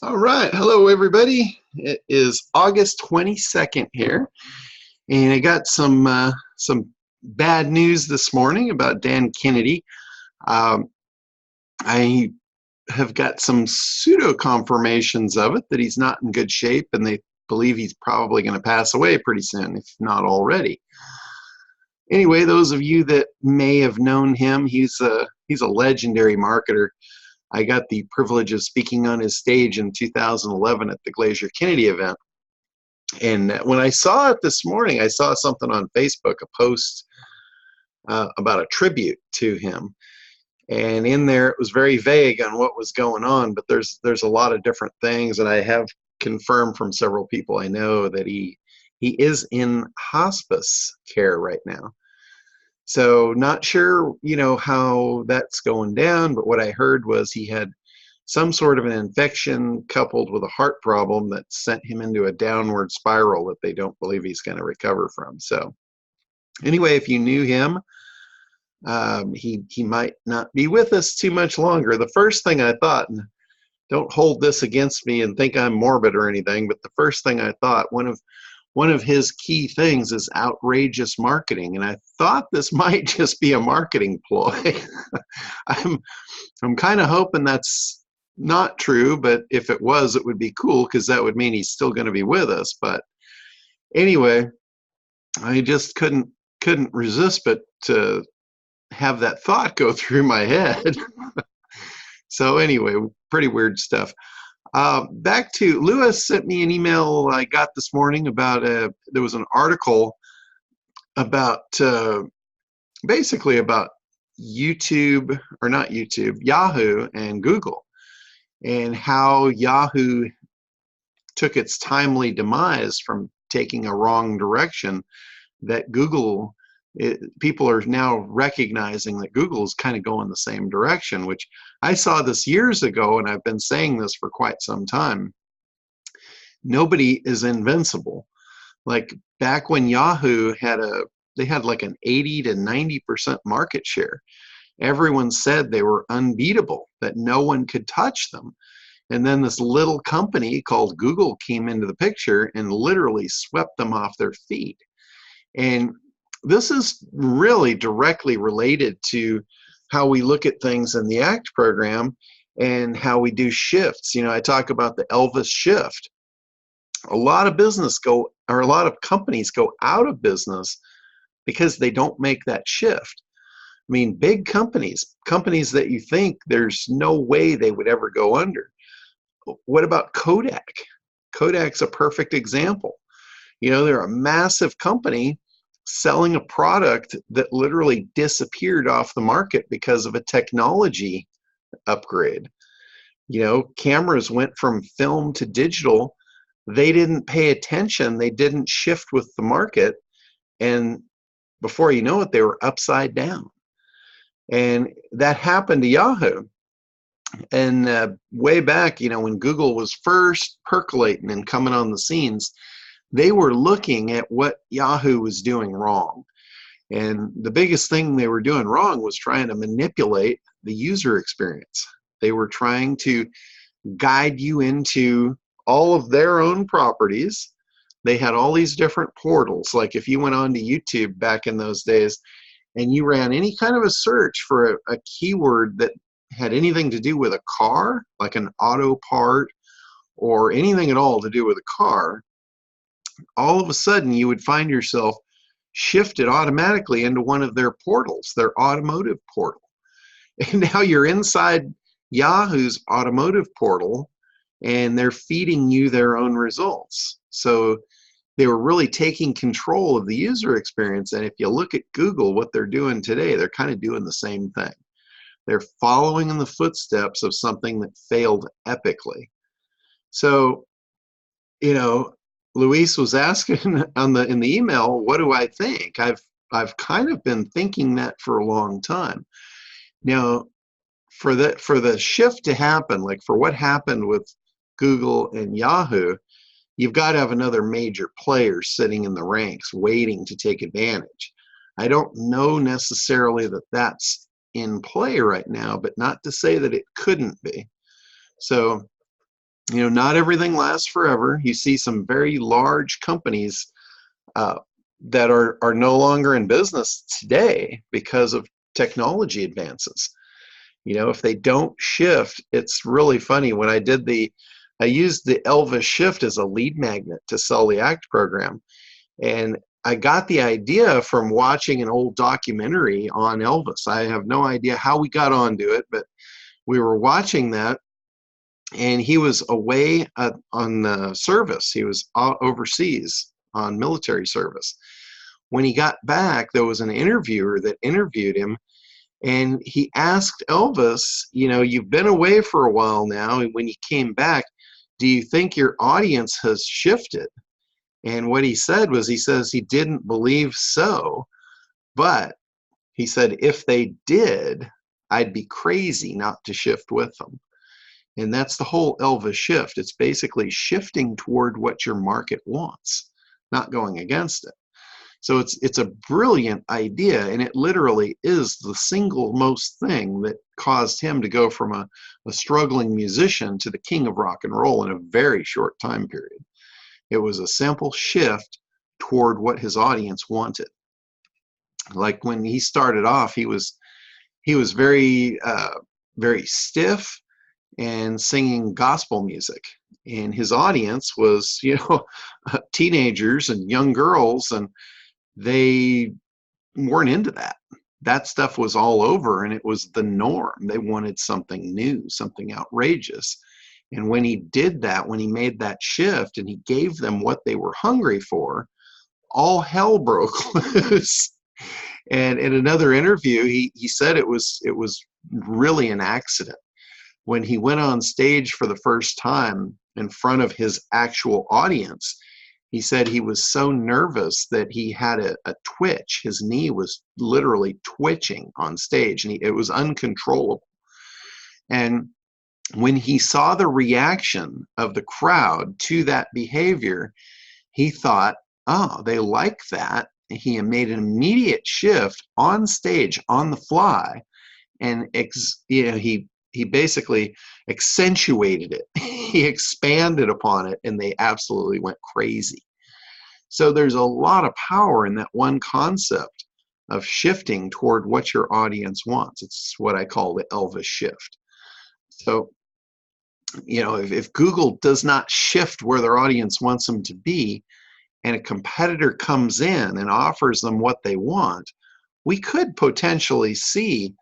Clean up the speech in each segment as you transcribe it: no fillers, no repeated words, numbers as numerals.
All right, hello everybody. It is August 22nd here, and I got some bad news this morning about Dan Kennedy. Um, I have got some pseudo confirmations of it that he's not in good shape, and they believe he's probably going to pass away pretty soon, if not already. Anyway, those of you that may have known him, he's a legendary marketer. I got the privilege of speaking on his stage in 2011 at the Glacier Kennedy event. And when I saw it this morning, I saw something on Facebook, a post about a tribute to him. And in there, it was very vague on what was going on, but there's a lot of different things. And I have confirmed from several people I know that he is in hospice care right now. So not sure, how that's going down, but what I heard was he had some sort of an infection coupled with a heart problem that sent him into a downward spiral that they don't believe he's going to recover from. So anyway, if you knew him, he might not be with us too much longer. The first thing I thought, and don't hold this against me and think I'm morbid or anything, but the first thing I thought, one of his key things is outrageous marketing, and I thought this might just be a marketing ploy. I'm kind of hoping that's not true, but if it was, it would be cool because that would mean he's still going to be with us. But anyway, I just couldn't resist but to have that thought go through my head. So anyway, pretty weird stuff. Back to Lewis sent me an email I got this morning about there was an article about basically about YouTube, or not YouTube, Yahoo and Google, and how Yahoo took its timely demise from taking a wrong direction, that Google, people are now recognizing that Google is kind of going the same direction, which I saw this years ago, and I've been saying this for quite some time. Nobody is invincible. Like back when Yahoo they had like an 80 to 90% market share. Everyone said they were unbeatable, that no one could touch them. And then this little company called Google came into the picture and literally swept them off their feet. And this is really directly related to how we look at things in the ACT program and how we do shifts. I talk about the Elvis Shift. A lot of a lot of companies go out of business because they don't make that shift. I mean, big companies that you think there's no way they would ever go under. What about Kodak? Kodak's a perfect example. They're a massive company selling a product that literally disappeared off the market because of a technology upgrade. Cameras went from film to digital. They didn't pay attention. They didn't shift with the market. And before you know it, they were upside down. And that happened to Yahoo. And way back, when Google was first percolating and coming on the scenes, they were looking at what Yahoo was doing wrong. And the biggest thing they were doing wrong was trying to manipulate the user experience. They were trying to guide you into all of their own properties. They had all these different portals. Like if you went on to YouTube back in those days and you ran any kind of a search for a keyword that had anything to do with a car, like an auto part or anything at all to do with a car, all of a sudden you would find yourself shifted automatically into one of their portals, their automotive portal. And now you're inside Yahoo's automotive portal and they're feeding you their own results. So they were really taking control of the user experience. And if you look at Google, what they're doing today, they're kind of doing the same thing. They're following in the footsteps of something that failed epically. So, Luis was asking in the email, what do I think? I've kind of been thinking that for a long time. Now, for the shift to happen, like for what happened with Google and Yahoo, you've got to have another major player sitting in the ranks waiting to take advantage. I don't know necessarily that that's in play right now, but not to say that it couldn't be. So not everything lasts forever. You see some very large companies that are no longer in business today because of technology advances. If they don't shift, it's really funny. When I used the Elvis Shift as a lead magnet to sell the ACT program. And I got the idea from watching an old documentary on Elvis. I have no idea how we got onto it, but we were watching that, and he was away on service. He was overseas on military service. When he got back, there was an interviewer that interviewed him, and he asked Elvis, you've been away for a while now, and when you came back, do you think your audience has shifted? And what he said was, he says he didn't believe so, but he said, if they did, I'd be crazy not to shift with them. And that's the whole Elvis shift. It's basically shifting toward what your market wants, not going against it. So it's a brilliant idea, and it literally is the single most thing that caused him to go from a struggling musician to the king of rock and roll in a very short time period. It was a simple shift toward what his audience wanted. Like when he started off, he was very very stiff and singing gospel music, and his audience was teenagers and young girls, and they weren't into that. That stuff was all over, and it was the norm. They wanted something new, something outrageous. And when he did that, when he made that shift and he gave them what they were hungry for, all hell broke loose. And in another interview, he said it was really an accident. When he went on stage for the first time in front of his actual audience, he said he was so nervous that he had a twitch. His knee was literally twitching on stage, and it was uncontrollable. And when he saw the reaction of the crowd to that behavior, he thought, oh, they like that. He made an immediate shift on stage, on the fly, and he basically accentuated it. He expanded upon it, and they absolutely went crazy. So there's a lot of power in that one concept of shifting toward what your audience wants. It's what I call the Elvis shift. So, if Google does not shift where their audience wants them to be, and a competitor comes in and offers them what they want, we could potentially see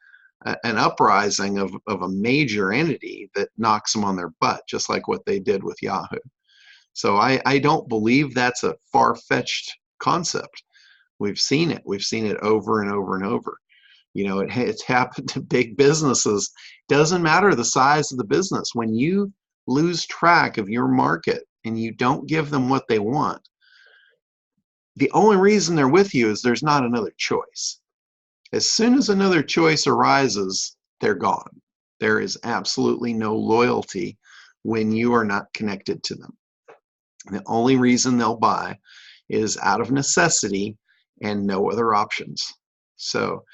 an uprising of a major entity that knocks them on their butt, just like what they did with Yahoo. So I don't believe that's a far-fetched concept. We've seen it. We've seen it over and over and over. It's happened to big businesses. Doesn't matter the size of the business. When you lose track of your market and you don't give them what they want, the only reason they're with you is there's not another choice. As soon as another choice arises, they're gone. There is absolutely no loyalty when you are not connected to them. The only reason they'll buy is out of necessity and no other options. So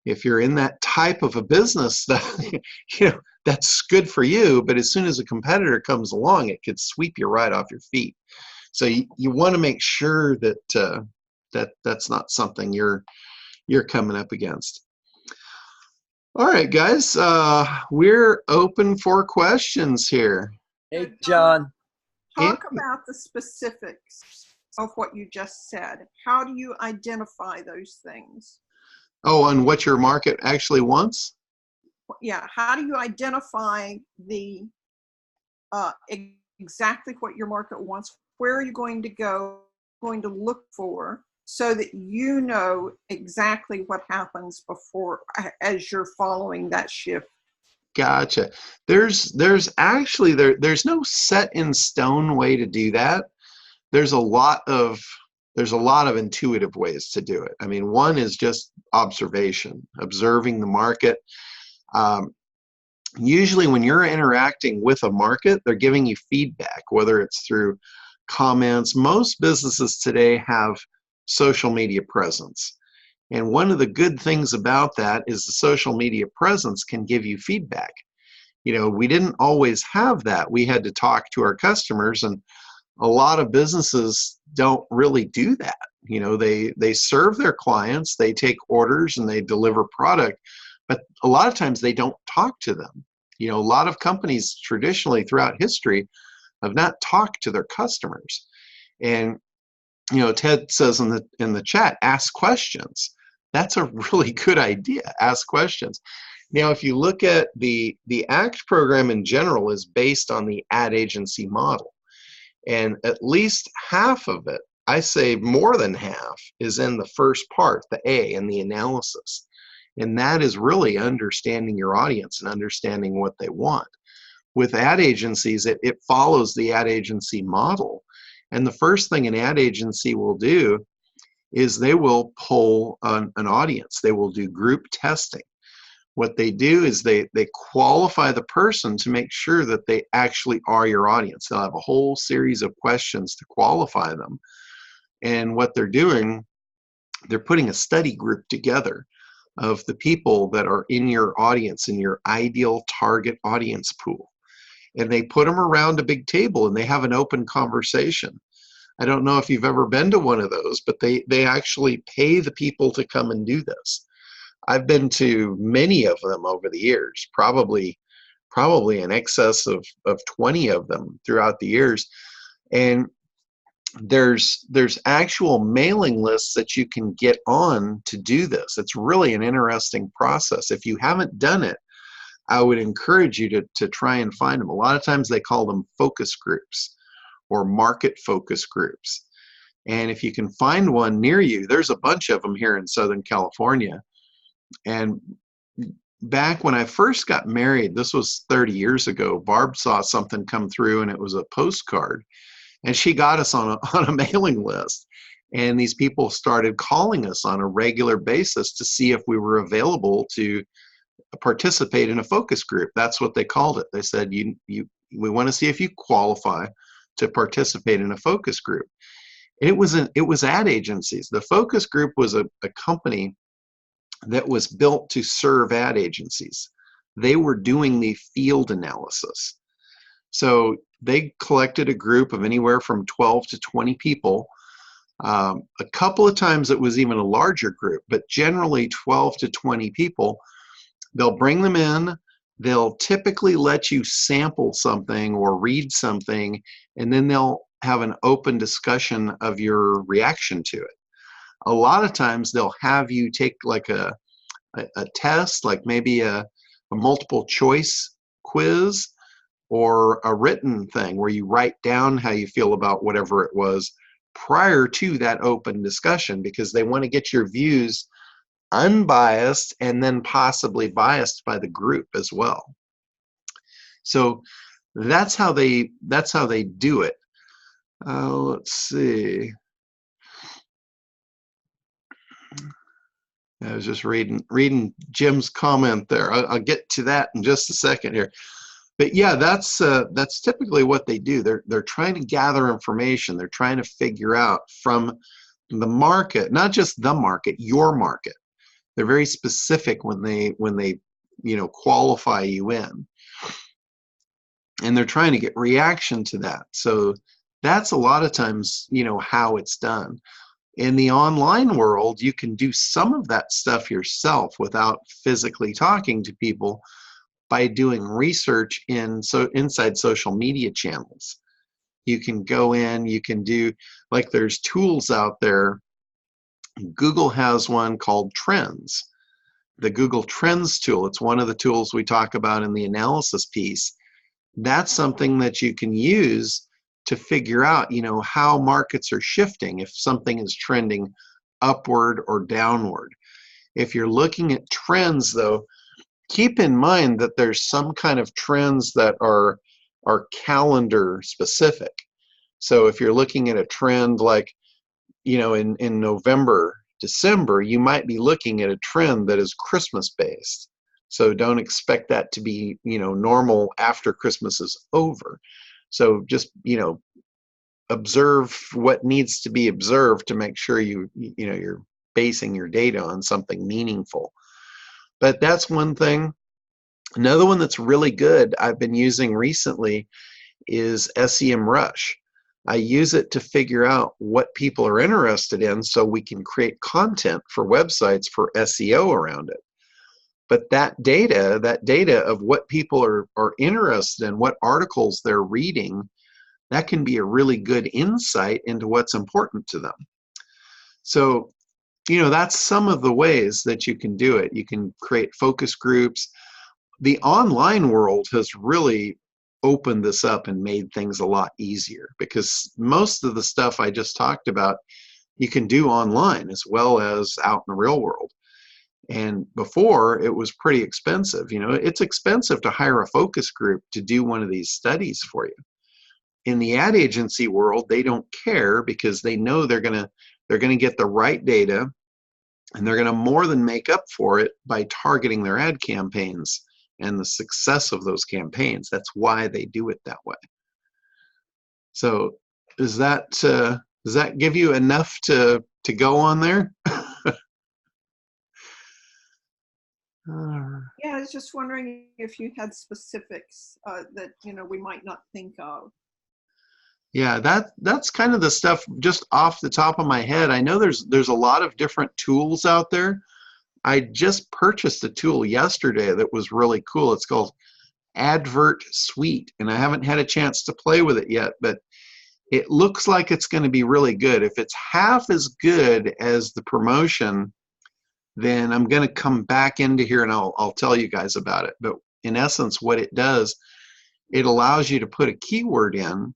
if you're in that type of a business, that that's good for you, but as soon as a competitor comes along, it could sweep you right off your feet. So you want to make sure that that's not something you're coming up against. All right, guys, we're open for questions here. Hey, John. Talk about the specifics of what you just said. How do you identify those things? Oh, and what your market actually wants? Yeah, how do you identify the exactly what your market wants? Where are you going to go, going to look for, so that you know exactly what happens before, as you're following that shift? Gotcha. There's no set in stone way to do that. There's a lot of intuitive ways to do it. I mean, one is just observation, observing the market. Usually when you're interacting with a market, they're giving you feedback, whether it's through comments. Most businesses today have social media presence. And one of the good things about that is the social media presence can give you feedback. We didn't always have that. We had to talk to our customers, and a lot of businesses don't really do that. They serve their clients, they take orders, and they deliver product, but a lot of times they don't talk to them. A lot of companies traditionally throughout history have not talked to their customers. And Ted says in the chat, ask questions. That's a really good idea. Ask questions. Now, if you look at the ACT program in general is based on the ad agency model. And at least half of it, I say more than half, is in the first part, the A, and the analysis. And that is really understanding your audience and understanding what they want. With ad agencies, it follows the ad agency model. And the first thing an ad agency will do is they will poll an audience. They will do group testing. What they do is they qualify the person to make sure that they actually are your audience. They'll have a whole series of questions to qualify them. And what they're doing, they're putting a study group together of the people that are in your audience, in your ideal target audience pool. And they put them around a big table and they have an open conversation. I don't know if you've ever been to one of those, but they actually pay the people to come and do this. I've been to many of them over the years, probably in excess of 20 of them throughout the years. And there's actual mailing lists that you can get on to do this. It's really an interesting process. If you haven't done it, I would encourage you to try and find them. A lot of times they call them focus groups or market focus groups. And if you can find one near you, there's a bunch of them here in Southern California. And back when I first got married, this was 30 years ago, Barb saw something come through and it was a postcard. And she got us on a mailing list. And these people started calling us on a regular basis to see if we were available to participate in a focus group. That's what they called it. They said, we want to see if you qualify to participate in a focus group. And it was ad agencies. The focus group was a company that was built to serve ad agencies. They were doing the field analysis. So they collected a group of anywhere from 12 to 20 people. A couple of times it was even a larger group, but generally 12 to 20 people. They'll bring them in. They'll typically let you sample something or read something, and then they'll have an open discussion of your reaction to it. A lot of times they'll have you take like a test, like maybe a multiple choice quiz or a written thing where you write down how you feel about whatever it was prior to that open discussion, because they want to get your views unbiased and then possibly biased by the group as well. So that's how they do it. Let's see. I was just reading Jim's comment there. I'll get to that in just a second here. But yeah, that's typically what they do. They're trying to gather information. They're trying to figure out from the market, not just the market, your market. They're very specific when they qualify you in, and they're trying to get reaction to that. So that's a lot of times how it's done. In the online world, you can do some of that stuff yourself without physically talking to people by doing research inside social media channels. You can go in, you can do, like there's tools out there. Google has one called Trends, the Google Trends tool. It's one of the tools we talk about in the analysis piece. That's something that you can use to figure out, how markets are shifting, if something is trending upward or downward. If you're looking at trends, though, keep in mind that there's some kind of trends that are calendar specific. So if you're looking at a trend like, in November, December, you might be looking at a trend that is Christmas based. So don't expect that to be, normal after Christmas is over. So just, observe what needs to be observed to make sure you're basing your data on something meaningful. But that's one thing. Another one that's really good I've been using recently is SEMrush. I use it to figure out what people are interested in so we can create content for websites for SEO around it. But that data of what people are interested in, what articles they're reading, that can be a really good insight into what's important to them. So, that's some of the ways that you can do it. You can create focus groups. The online world has really opened this up and made things a lot easier, because most of the stuff I just talked about, you can do online as well as out in the real world. And before, it was pretty expensive. It's expensive to hire a focus group to do one of these studies for you. In the ad agency world, they don't care, because they know they're going to get the right data, and they're going to more than make up for it by targeting their ad campaigns and the success of those campaigns. That's why they do it that way. So does that give you enough to go on there? Yeah, I was just wondering if you had specifics that we might not think of. Yeah, that's kind of the stuff just off the top of my head. I know there's a lot of different tools out there. I just purchased a tool yesterday that was really cool. It's called AdvertSuite, and I haven't had a chance to play with it yet, but it looks like it's going to be really good. If it's half as good as the promotion, then I'm going to come back into here and I'll tell you guys about it. But in essence, what it does, it allows you to put a keyword in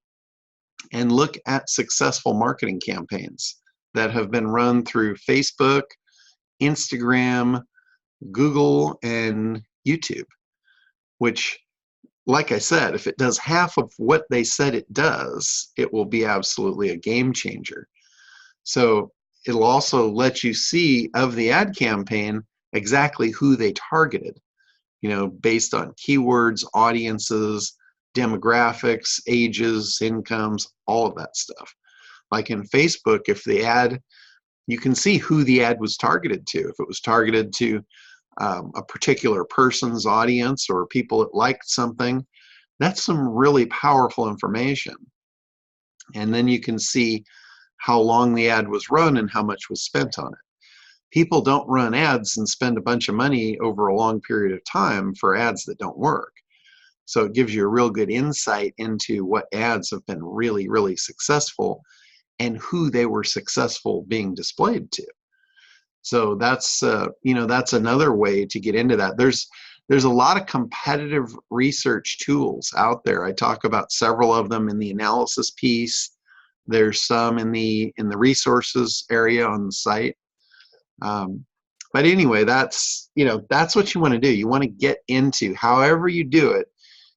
and look at successful marketing campaigns that have been run through Facebook, Instagram, Google, and YouTube, which, like I said, if it does half of what they said it does, it will be absolutely a game changer. So it'll also let you see of the ad campaign exactly who they targeted, based on keywords, audiences, demographics, ages, incomes, all of that stuff. Like in Facebook, if the ad, you can see who the ad was targeted to. If it was targeted to a particular person's audience or people that liked something, that's some really powerful information. And then you can see how long the ad was run and how much was spent on it. People don't run ads and spend a bunch of money over a long period of time for ads that don't work. So it gives you a real good insight into what ads have been really, really successful and who they were successful being displayed to. So that's that's another way to get into that. There's a lot of competitive research tools out there. I talk about several of them in the analysis piece. There's some in the resources area on the site. But anyway, that's what you want to do. You want to get into, however you do it,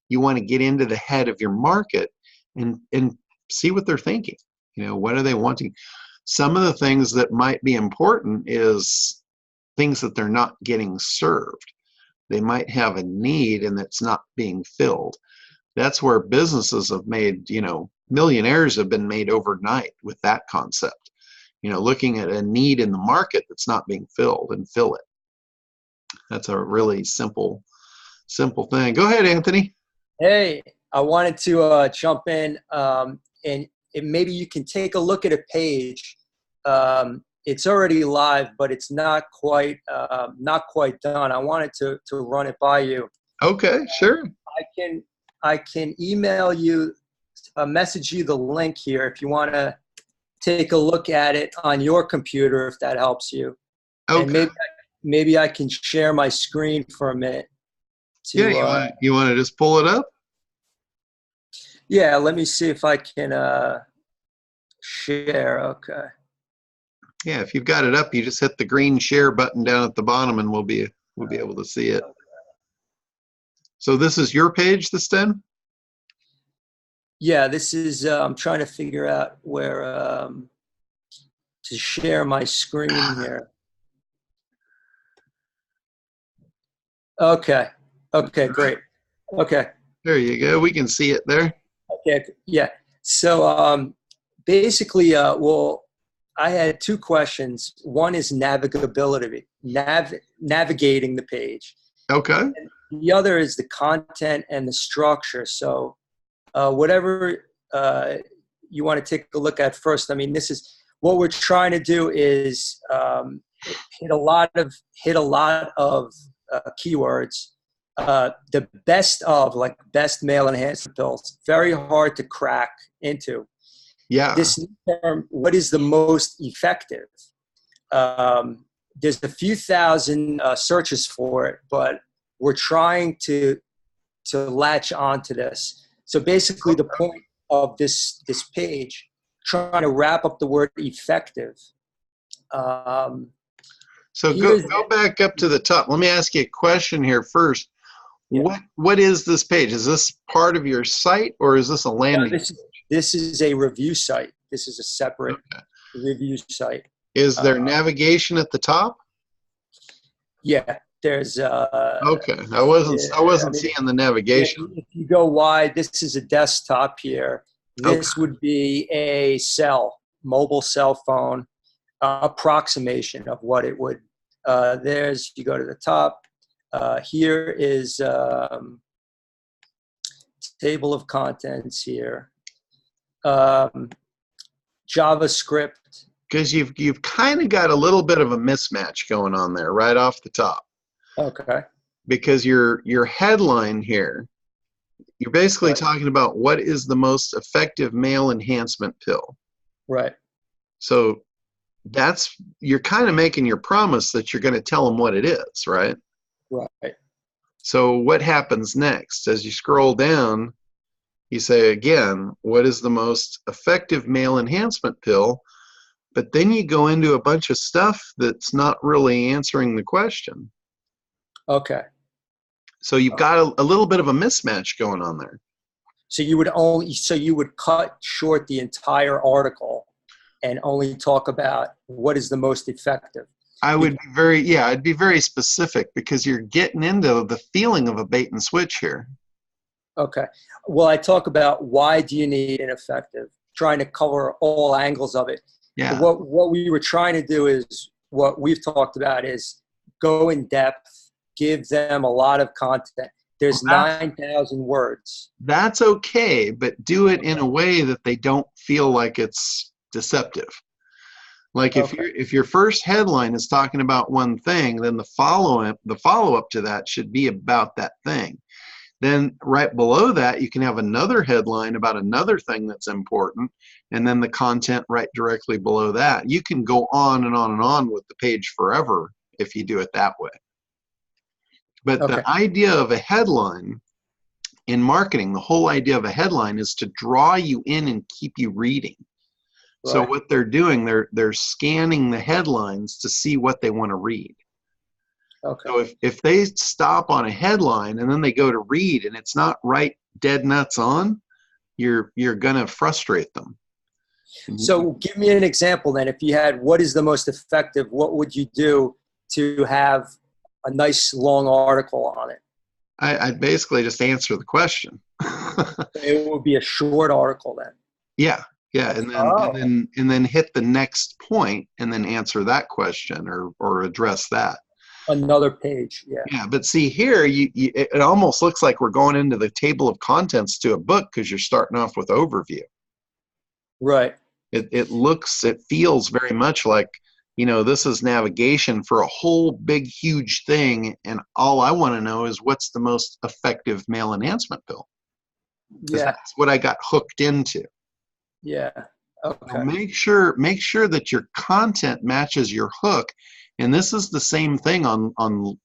you want to get into the head of your market and see what they're thinking. What are they wanting? Some of the things that might be important is things that they're not getting served. They might have a need and it's not being filled. That's where businesses have made, millionaires have been made overnight with that concept. Looking at a need in the market that's not being filled and fill it. That's a really simple thing. Go ahead, Anthony. Hey, I wanted to jump in and maybe you can take a look at a page. It's already live, but it's not quite done. I wanted to run it by you. Okay, sure. I can email you, message you the link here if you want to take a look at it on your computer, if that helps you. Okay. And maybe I can share my screen for a minute. Yeah, you want to just pull it up? Yeah, let me see if I can share. Okay. Yeah, if you've got it up, you just hit the green share button down at the bottom, and we'll be able to see it. So this is your page this time? Yeah, this is. I'm trying to figure out where to share my screen here. Okay. Okay, great. Okay. There you go. We can see it there. Okay. Yeah. So basically, well, I had two questions. One is navigability, navigating the page. Okay. The other is the content and the structure. So whatever you want to take a look at first. I mean, this is what we're trying to do is hit a lot of keywords. The best of, like best male enhancement pills, very hard to crack into. Yeah. This term, what is the most effective? There's a few thousand searches for it, but we're trying to latch onto this. So basically, the point of this page, trying to wrap up the word effective. So go back up to the top. Let me ask you a question here first. Yeah. What is this page? Is this part of your site, or is this a landing page? This is a review site. This is a separate review site. Is there navigation at the top? Yeah, there's. Okay, I wasn't seeing the navigation. If you go wide, this is a desktop here. This would be a mobile cell phone approximation of what it would. There's, you go to the top. Here is table of contents here. JavaScript. Because you've kind of got a little bit of a mismatch going on there right off the top. Okay. Because your headline here, you're basically talking about what is the most effective male enhancement pill. Right. So you're kind of making your promise that you're going to tell them what it is, right? Right. So what happens next? As you scroll down, you say again, what is the most effective male enhancement pill? But then you go into a bunch of stuff that's not really answering the question. Okay. So you've got a little bit of a mismatch going on there. So you would cut short the entire article and only talk about what is the most effective. I'd be very specific, because you're getting into the feeling of a bait and switch here. Okay. Well, I talk about why do you need an effective, trying to cover all angles of it. Yeah. What we were trying to do is, what we've talked about is go in depth, give them a lot of content. There's 9,000 words. That's okay, but do it in a way that they don't feel like it's deceptive. Like if your first headline is talking about one thing, then the follow-up to that should be about that thing. Then right below that, you can have another headline about another thing that's important, and then the content right directly below that. You can go on and on and on with the page forever if you do it that way. But the idea of a headline in marketing, the whole idea of a headline is to draw you in and keep you reading. Right. So what they're doing, they're scanning the headlines to see what they want to read. Okay. So if they stop on a headline and then they go to read and it's not right dead nuts on, you're gonna frustrate them. So give me an example then. If you had what is the most effective, what would you do to have a nice long article on it? I'd basically just answer the question. It would be a short article then. Yeah. And then hit the next point and then answer that question or address that. Another page, yeah. Yeah, but see here, it almost looks like we're going into the table of contents to a book, because you're starting off with overview. Right. It feels very much like, this is navigation for a whole big, huge thing, and all I want to know is what's the most effective male enhancement pill. Yeah. That's what I got hooked into. Yeah. Okay. So make sure that your content matches your hook. And this is the same thing on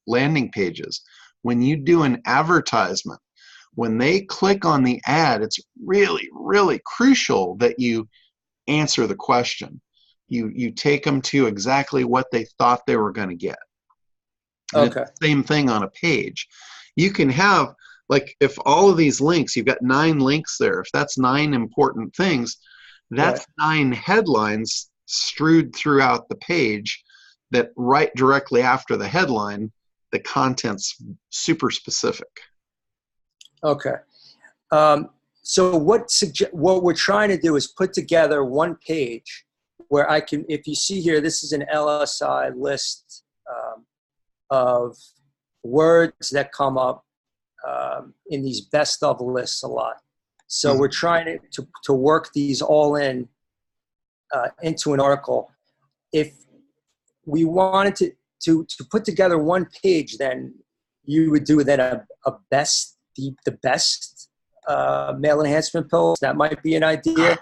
landing pages. When you do an advertisement, when they click on the ad, it's really, really crucial that you answer the question. You take them to exactly what they thought they were going to get. And it's the same thing on a page. You can have, like, if all of these links, you've got 9 links there. If that's 9 important things, that's 9 headlines strewed throughout the page, that right directly after the headline, the content's super specific. Okay. So what we're trying to do is put together one page where I can, if you see here, this is an LSI list of words that come up in these best of lists a lot. So we're trying to work these all in into an article. If we wanted to put together one page, then you would do then a best, the best mail enhancement pills. That might be an idea,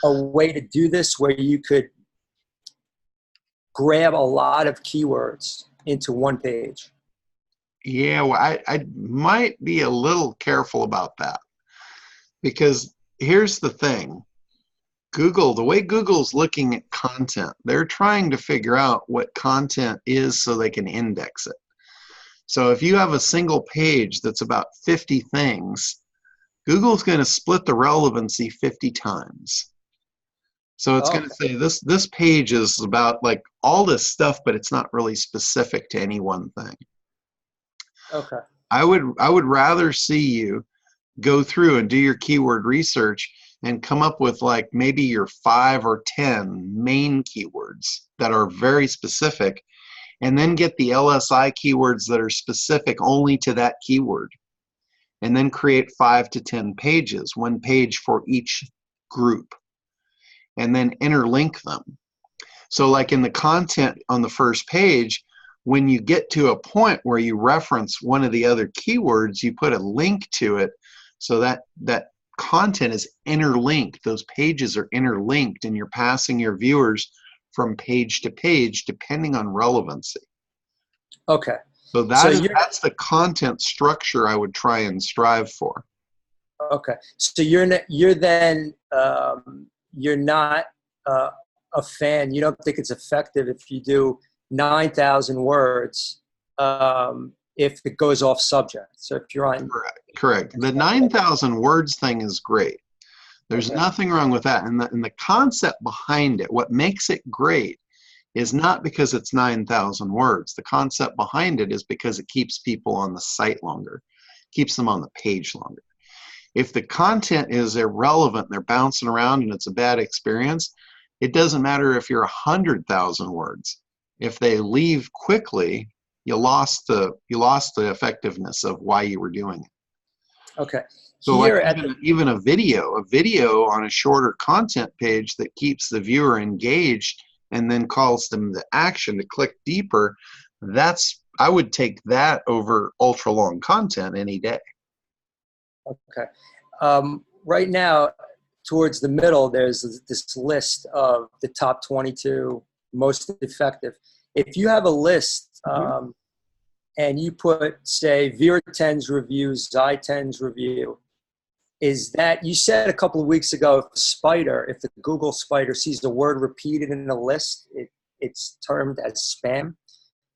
a way to do this where you could grab a lot of keywords into one page. Yeah, well, I might be a little careful about that, because here's the thing. Google, the way Google's looking at content, they're trying to figure out what content is so they can index it. So if you have a single page that's about 50 things, Google's going to split the relevancy 50 times. So it's going to say this page is about like all this stuff, but it's not really specific to any one thing. Okay. I would rather see you go through and do your keyword research and come up with like maybe your 5 or 10 main keywords that are very specific, and then get the LSI keywords that are specific only to that keyword, and then create 5 to 10 pages, one page for each group, and then interlink them. So like in the content on the first page, when you get to a point where you reference one of the other keywords, you put a link to it so that that content is interlinked. Those pages are interlinked, and you're passing your viewers from page to page depending on relevancy. Okay. So that's the content structure I would try and strive for. Okay. So you're not a fan. You don't think it's effective if you do 9,000 words if it goes off subject. So if you're on correct. The 9,000 words thing is great. There's nothing wrong with that. And the concept behind it, what makes it great, is not because it's 9,000 words. The concept behind it is because it keeps people on the site longer, keeps them on the page longer. If the content is irrelevant, they're bouncing around and it's a bad experience, it doesn't matter if you're 100,000 words. If they leave quickly, you lost the effectiveness of why you were doing it. Okay. So like even a video on a shorter content page that keeps the viewer engaged and then calls them to action to click deeper, I would take that over ultra long content any day. Okay. Right now, towards the middle, there's this list of the top 22 most effective. If you have a list and you put, say, Viewer10's review, Zy10's review, is that, you said a couple of weeks ago, if the Google spider sees the word repeated in a list, it's termed as spam.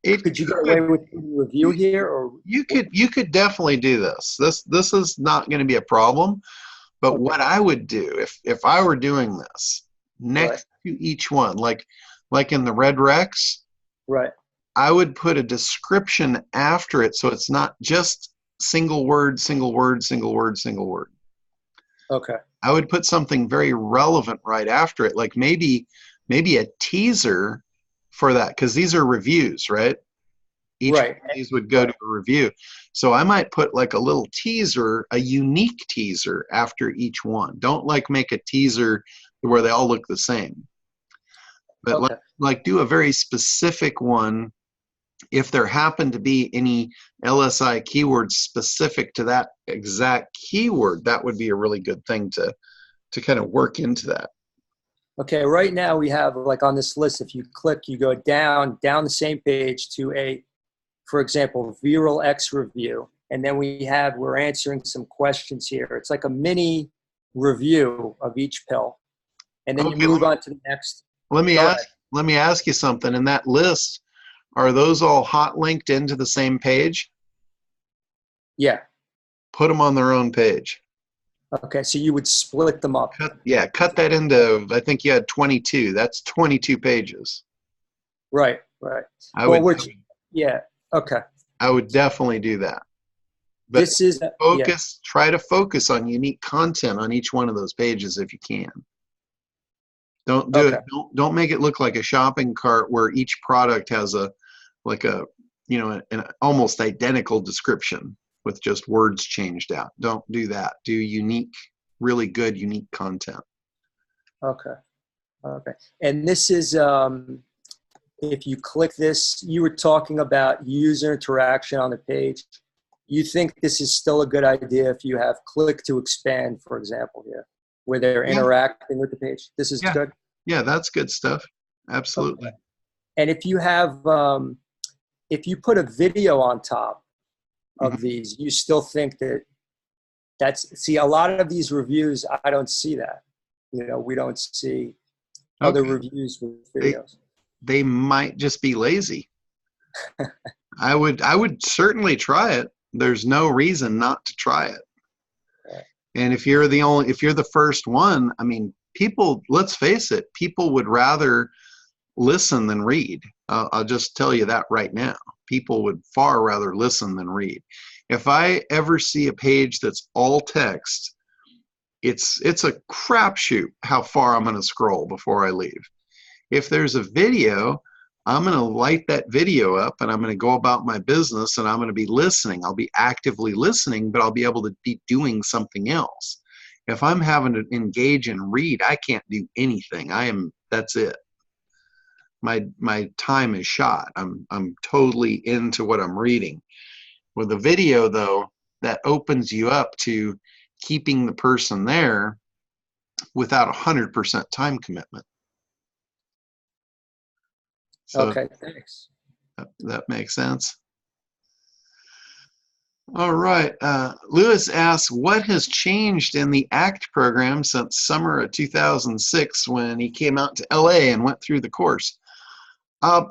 Could you get away with a review here? Or you could definitely do this. This is not going to be a problem. But what I would do if I were doing this, next to each one, like in the Red Rex, I would put a description after it, so it's not just single word, single word, single word, single word. Okay. I would put something very relevant right after it, like maybe a teaser for that, because these are reviews, right? Each one of these would go to a review. So I might put like a little teaser, a unique teaser after each one. Don't like make a teaser where they all look the same. But like do a very specific one. If there happen to be any LSI keywords specific to that exact keyword, that would be a really good thing to kind of work into that. Okay, right now we have, like on this list, if you click, you go down the same page to for example, Viral X review. And then we're answering some questions here. It's like a mini review of each pill. And then you move on to the next. Let me ask you something. In that list, are those all hot linked into the same page? Yeah. Put them on their own page. Okay, so you would split them up. Cut that into, I think you had 22. That's 22 pages. Right. Okay. I would definitely do that. But try to focus on unique content on each one of those pages if you can. Don't do it. Don't make it look like a shopping cart where each product has an almost identical description. with just words changed out. Don't do that. Do unique, really good, unique content. Okay. Okay. And this is, if you click this, you were talking about user interaction on the page. You think this is still a good idea if you have click to expand, for example, here, where they're interacting with the page? This is good? Yeah, that's good stuff. Absolutely. Okay. And if you have, if you put a video on top of these, you still think see, a lot of these reviews, I don't see that. You know, we don't see other reviews with videos. They might just be lazy. I would certainly try it. There's no reason not to try it. Right. And if you're the first one, I mean, people, let's face it, people would rather listen than read. I'll just tell you that right now. People would far rather listen than read. If I ever see a page that's all text, it's a crapshoot how far I'm going to scroll before I leave. If there's a video, I'm going to light that video up and I'm going to go about my business and I'm going to be listening. I'll be actively listening, but I'll be able to be doing something else. If I'm having to engage and read, I can't do anything. That's it. My time is shot. I'm totally into what I'm reading. With a video, though, that opens you up to keeping the person there without 100% time commitment. So okay, thanks. That makes sense. All right. Lewis asks, what has changed in the ACT program since summer of 2006 when he came out to LA and went through the course?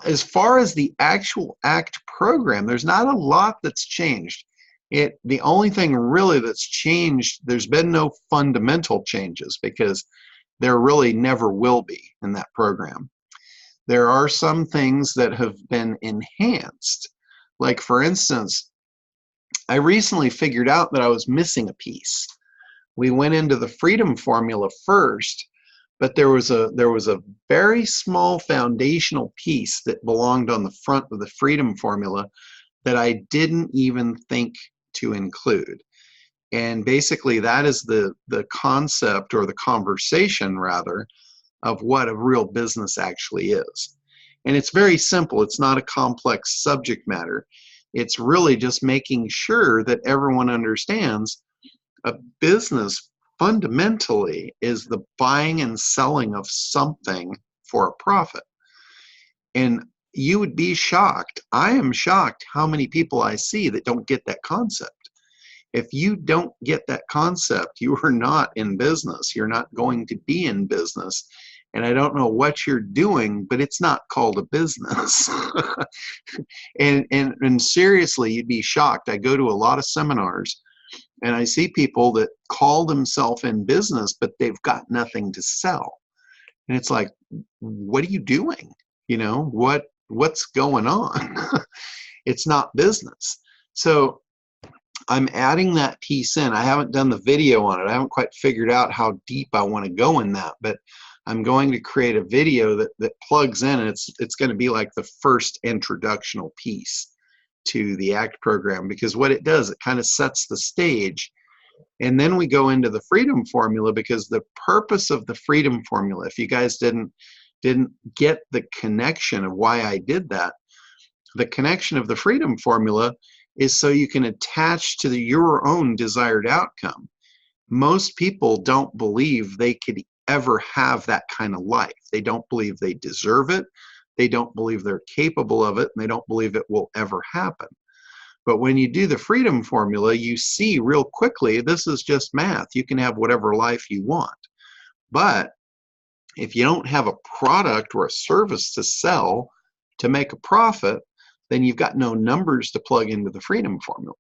As far as the actual ACT program, there's not a lot that's changed. The only thing really that's changed, there's been no fundamental changes because there really never will be in that program. There are some things that have been enhanced. Like, for instance, I recently figured out that I was missing a piece. We went into the freedom formula first, but there was a very small foundational piece that belonged on the front of the freedom formula that I didn't even think to include. And basically that is the concept, or the conversation rather, of what a real business actually is. And it's very simple. It's not a complex subject matter. It's really just making sure that everyone understands a business fundamentally is the buying and selling of something for a profit. And you would be shocked. I am shocked how many people I see that don't get that concept. If you don't get that concept, you are not in business. You're not going to be in business. And I don't know what you're doing, but it's not called a business. and seriously, you'd be shocked. I go to a lot of seminars and I see people that call themselves in business, but they've got nothing to sell. And it's like, what are you doing? You know, what's going on? It's not business. So I'm adding that piece in. I haven't done the video on it. I haven't quite figured out how deep I want to go in that, but I'm going to create a video that plugs in, and it's going to be like the first introductional piece to the ACT program, because what it does, it kind of sets the stage. And then we go into the freedom formula, because the purpose of the freedom formula, if you guys didn't get the connection of why I did that, the connection of the freedom formula is so you can attach to your own desired outcome. Most people don't believe they could ever have that kind of life. They don't believe they deserve it. They don't believe they're capable of it, and they don't believe it will ever happen. But when you do the freedom formula, you see real quickly, this is just math. You can have whatever life you want. But if you don't have a product or a service to sell to make a profit, then you've got no numbers to plug into the freedom formula.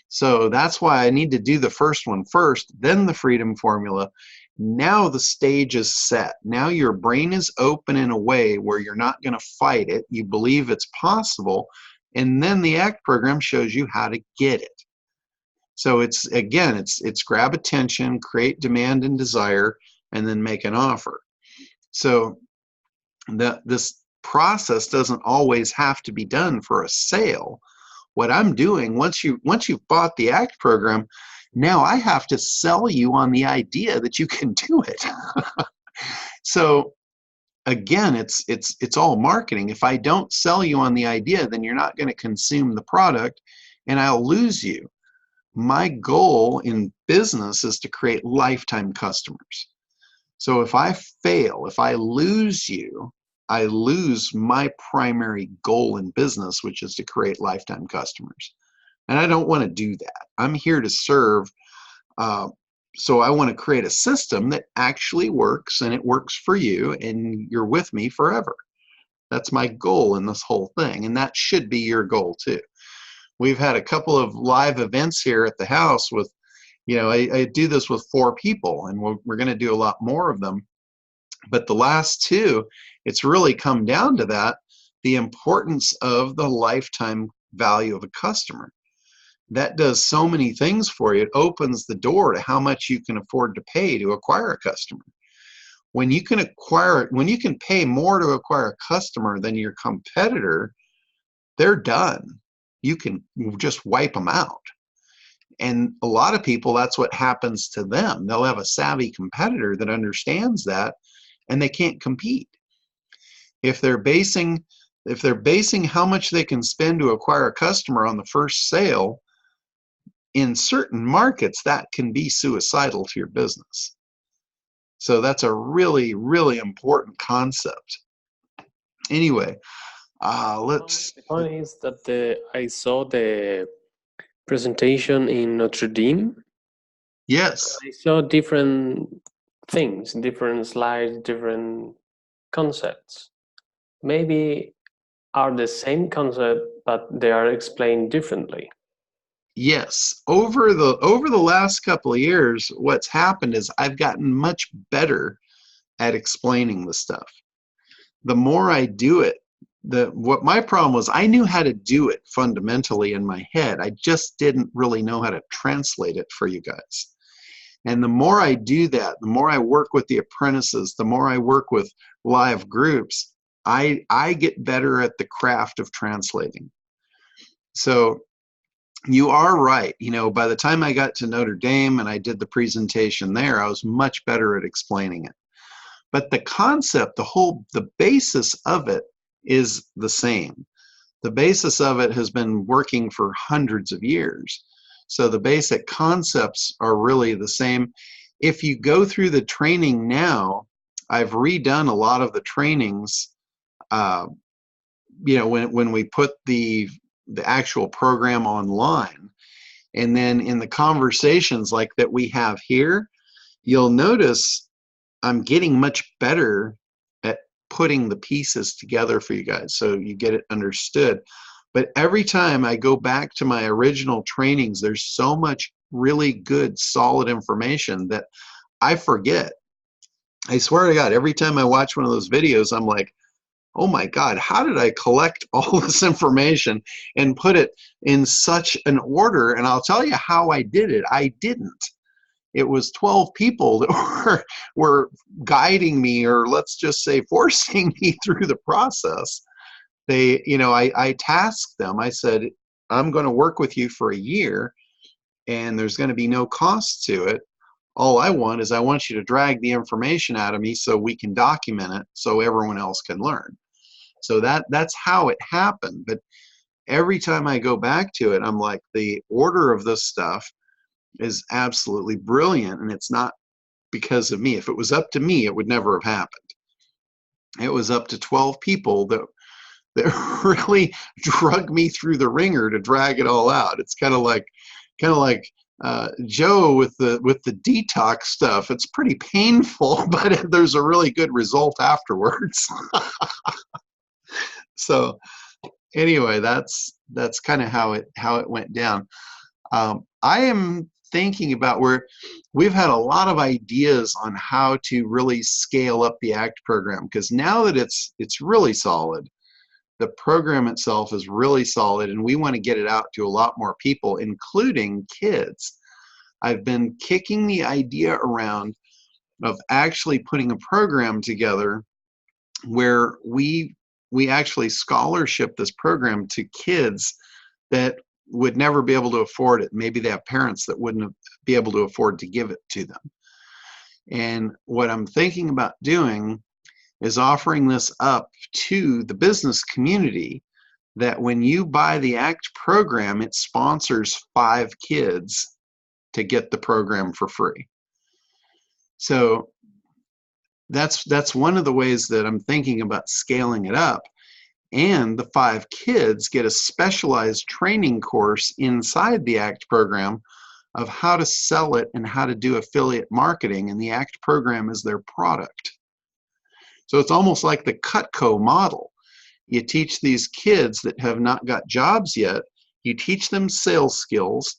So that's why I need to do the first one first, then the freedom formula. Now the stage is set. Now your brain is open in a way where you're not going to fight it. You believe it's possible. And then the ACT program shows you how to get it. So it's, again, it's grab attention, create demand and desire, and then make an offer. So this process doesn't always have to be done for a sale. what I'm doing, once you've bought the ACT program, now I have to sell you on the idea that you can do it. So again, it's all marketing. If I don't sell you on the idea, then you're not going to consume the product, and I'll lose you. My goal in business is to create lifetime customers. So if I fail, if I lose you, I lose my primary goal in business, which is to create lifetime customers. And I don't want to do that. I'm here to serve. So I want to create a system that actually works, and it works for you, and you're with me forever. That's my goal in this whole thing, and that should be your goal too. We've had a couple of live events here at the house with, I do this with 4 people, and we're going to do a lot more of them. But the last 2, it's really come down to that, the importance of the lifetime value of a customer. That does so many things for you. It opens the door to how much you can afford to pay to acquire a customer. When you can pay more to acquire a customer than your competitor, they're done. You can just wipe them out. And a lot of people, that's what happens to them. They'll have a savvy competitor that understands that, and they can't compete. If they're basing how much they can spend to acquire a customer on the first sale, in certain markets, that can be suicidal to your business. So that's a really, really important concept. Anyway, let's. The point is that I saw the presentation in Notre Dame. Yes. I saw different things, different slides, different concepts. Maybe are the same concept, but they are explained differently. Yes, over the last couple of years, what's happened is I've gotten much better at explaining the stuff. The more I do it, what my problem was, I knew how to do it fundamentally in my head. I just didn't really know how to translate it for you guys. And the more I do that, the more I work with the apprentices, the more I work with live groups, I get better at the craft of translating. So you are right. By the time I got to Notre Dame and I did the presentation there, I was much better at explaining it. But the concept, the basis of it is the same. The basis of it has been working for hundreds of years. So the basic concepts are really the same. If you go through the training now, I've redone a lot of the trainings, when we put the actual program online. And then in the conversations like that we have here, you'll notice I'm getting much better at putting the pieces together for you guys so you get it understood. But every time I go back to my original trainings, there's so much really good, solid information that I forget. I swear to God, every time I watch one of those videos, I'm like, oh my God, how did I collect all this information and put it in such an order? And I'll tell you how I did it. I didn't. It was 12 people that were guiding me, or let's just say forcing me through the process. I tasked them. I said, I'm going to work with you for a year, and there's going to be no cost to it. All I want you to drag the information out of me so we can document it so everyone else can learn. So that's how it happened. But every time I go back to it, I'm like, the order of this stuff is absolutely brilliant, and it's not because of me. If it was up to me, it would never have happened. It was up to 12 people that really drug me through the ringer to drag it all out. It's kind of like Joe with the detox stuff. It's pretty painful, but there's a really good result afterwards. So anyway, that's kind of how it went down. I am thinking about where we've had a lot of ideas on how to really scale up the ACT program, because now that it's really solid, the program itself is really solid, and we want to get it out to a lot more people, including kids. I've been kicking the idea around of actually putting a program together where we actually scholarship this program to kids that would never be able to afford it. Maybe they have parents that wouldn't be able to afford to give it to them. And what I'm thinking about doing is offering this up to the business community, that when you buy the ACT program, it sponsors 5 kids to get the program for free. So that's one of the ways that I'm thinking about scaling it up. And the 5 kids get a specialized training course inside the ACT program of how to sell it and how to do affiliate marketing, and the ACT program is their product. So it's almost like the Cutco model. You teach these kids that have not got jobs yet, you teach them sales skills,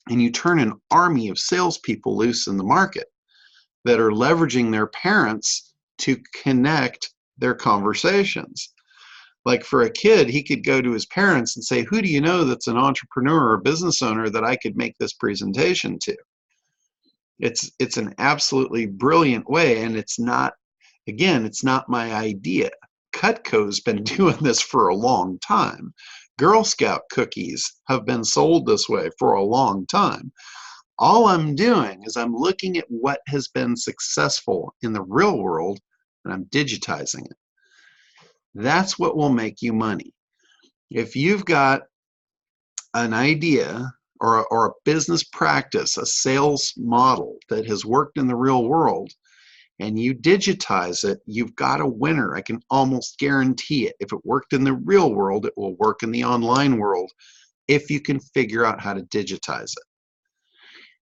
and you turn an army of salespeople loose in the market that are leveraging their parents to connect their conversations. Like for a kid, he could go to his parents and say, who do you know that's an entrepreneur or business owner that I could make this presentation to? It's an absolutely brilliant way, and it's not, again, it's not my idea. Cutco's been doing this for a long time. Girl Scout cookies have been sold this way for a long time. All I'm doing is I'm looking at what has been successful in the real world, and I'm digitizing it. That's what will make you money. If you've got an idea or a business practice, a sales model that has worked in the real world, and you digitize it, you've got a winner. I can almost guarantee it. If it worked in the real world, it will work in the online world if you can figure out how to digitize it.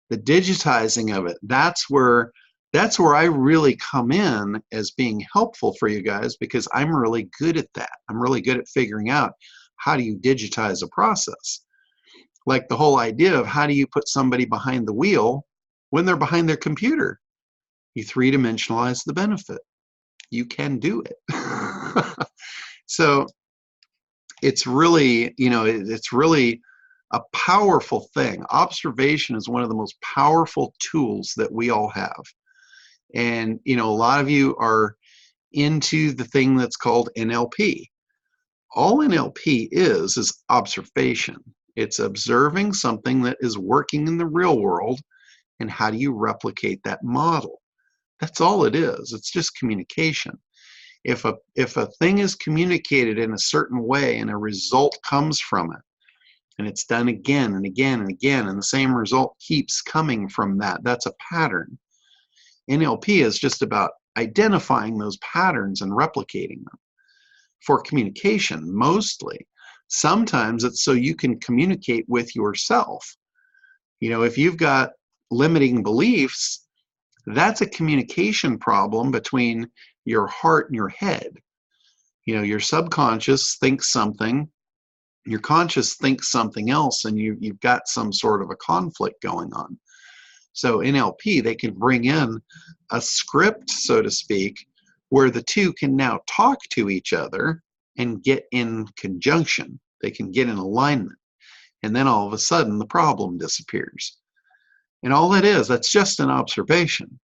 The digitizing of it, that's where I really come in as being helpful for you guys, because I'm really good at that. I'm really good at figuring out how do you digitize a process. Like the whole idea of how do you put somebody behind the wheel when they're behind their computer? You 3-dimensionalize the benefit. You can do it. So it's really, it's really a powerful thing. Observation is one of the most powerful tools that we all have. And, a lot of you are into the thing that's called NLP. All NLP is observation. It's observing something that is working in the real world, and how do you replicate that model? That's all it is. It's just communication. If a thing is communicated in a certain way and a result comes from it, and it's done again and again and again, and the same result keeps coming from that, that's a pattern. NLP is just about identifying those patterns and replicating them for communication, mostly. Sometimes it's so you can communicate with yourself. If you've got limiting beliefs, that's a communication problem between your heart and your head. Your subconscious thinks something, your conscious thinks something else, and you've got some sort of a conflict going on. So NLP, they can bring in a script, so to speak, where the two can now talk to each other and get in conjunction. They can get in alignment. And then all of a sudden, the problem disappears. And all that is, that's just an observation.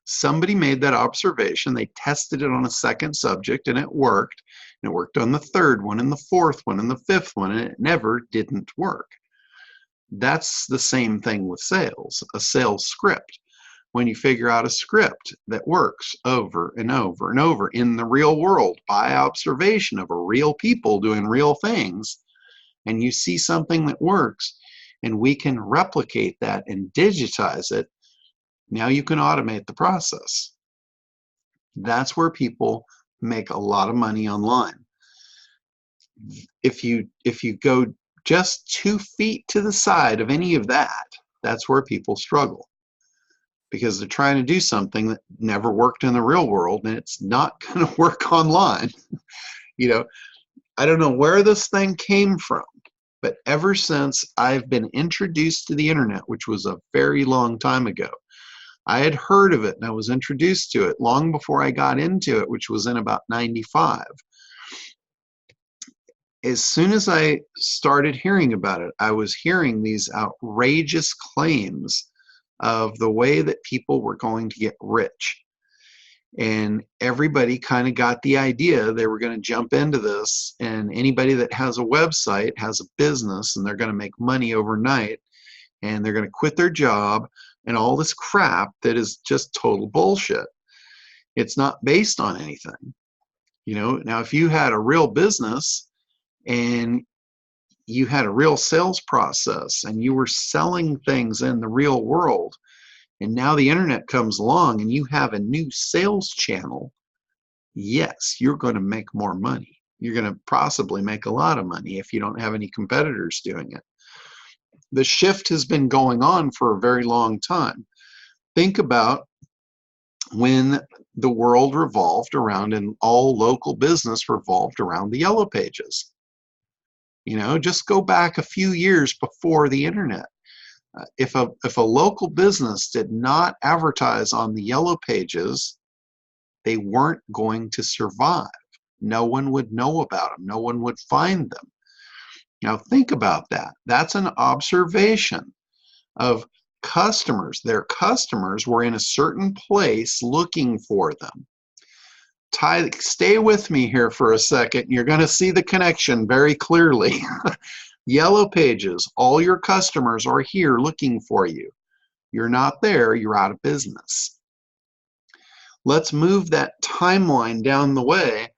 Somebody made that observation, they tested it on a second subject, and it worked. And it worked on the third one, and the fourth one, and the fifth one, and it never didn't work. That's the same thing with sales, a sales script. When you figure out a script that works over and over and over in the real world by observation of real people doing real things, and you see something that works, and we can replicate that and digitize it, now you can automate the process. That's where people make a lot of money online. If you go just 2 feet to the side of any of that, that's where people struggle, because they're trying to do something that never worked in the real world, and it's not going to work online. I don't know where this thing came from, but ever since I've been introduced to the internet, which was a very long time ago, I had heard of it and I was introduced to it long before I got into it, which was in about 95. As soon as I started hearing about it, I was hearing these outrageous claims of the way that people were going to get rich. And everybody kind of got the idea they were going to jump into this, and anybody that has a website has a business, and they're going to make money overnight, and they're going to quit their job, and all this crap that is just total bullshit. It's not based on anything. You know, now if you had a real business and you had a real sales process and you were selling things in the real world, and now the internet comes along and you have a new sales channel, yes, you're going to make more money. You're going to possibly make a lot of money if you don't have any competitors doing it. The shift has been going on for a very long time. Think about when the world revolved around, and all local business revolved around the yellow pages. You know, just go back a few years before the internet. If a local business did not advertise on the yellow pages, they weren't going to survive. No one would know about them. No one would find them. Now think about that. That's an observation of customers. Their customers were in a certain place looking for them. Stay with me here for a second. You're going to see the connection very clearly. Yellow pages, all your customers are here looking for you. You're not there, you're out of business. Let's move that timeline down the way.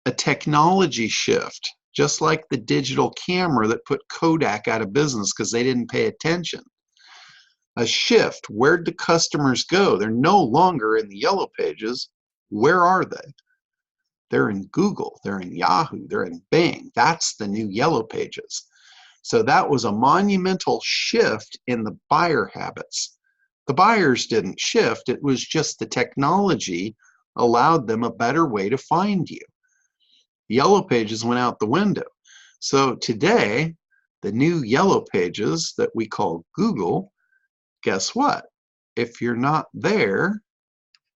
A technology shift, just like the digital camera that put Kodak out of business because they didn't pay attention. A shift. Where'd the customers go? They're no longer in the yellow pages. Where are they? They're in Google, they're in Yahoo, they're in Bing. That's the new yellow pages. So that was a monumental shift in the buyer habits. The buyers didn't shift, it was just the technology allowed them a better way to find you. The yellow pages went out the window. So today, the new yellow pages that we call Google, guess what? If you're not there,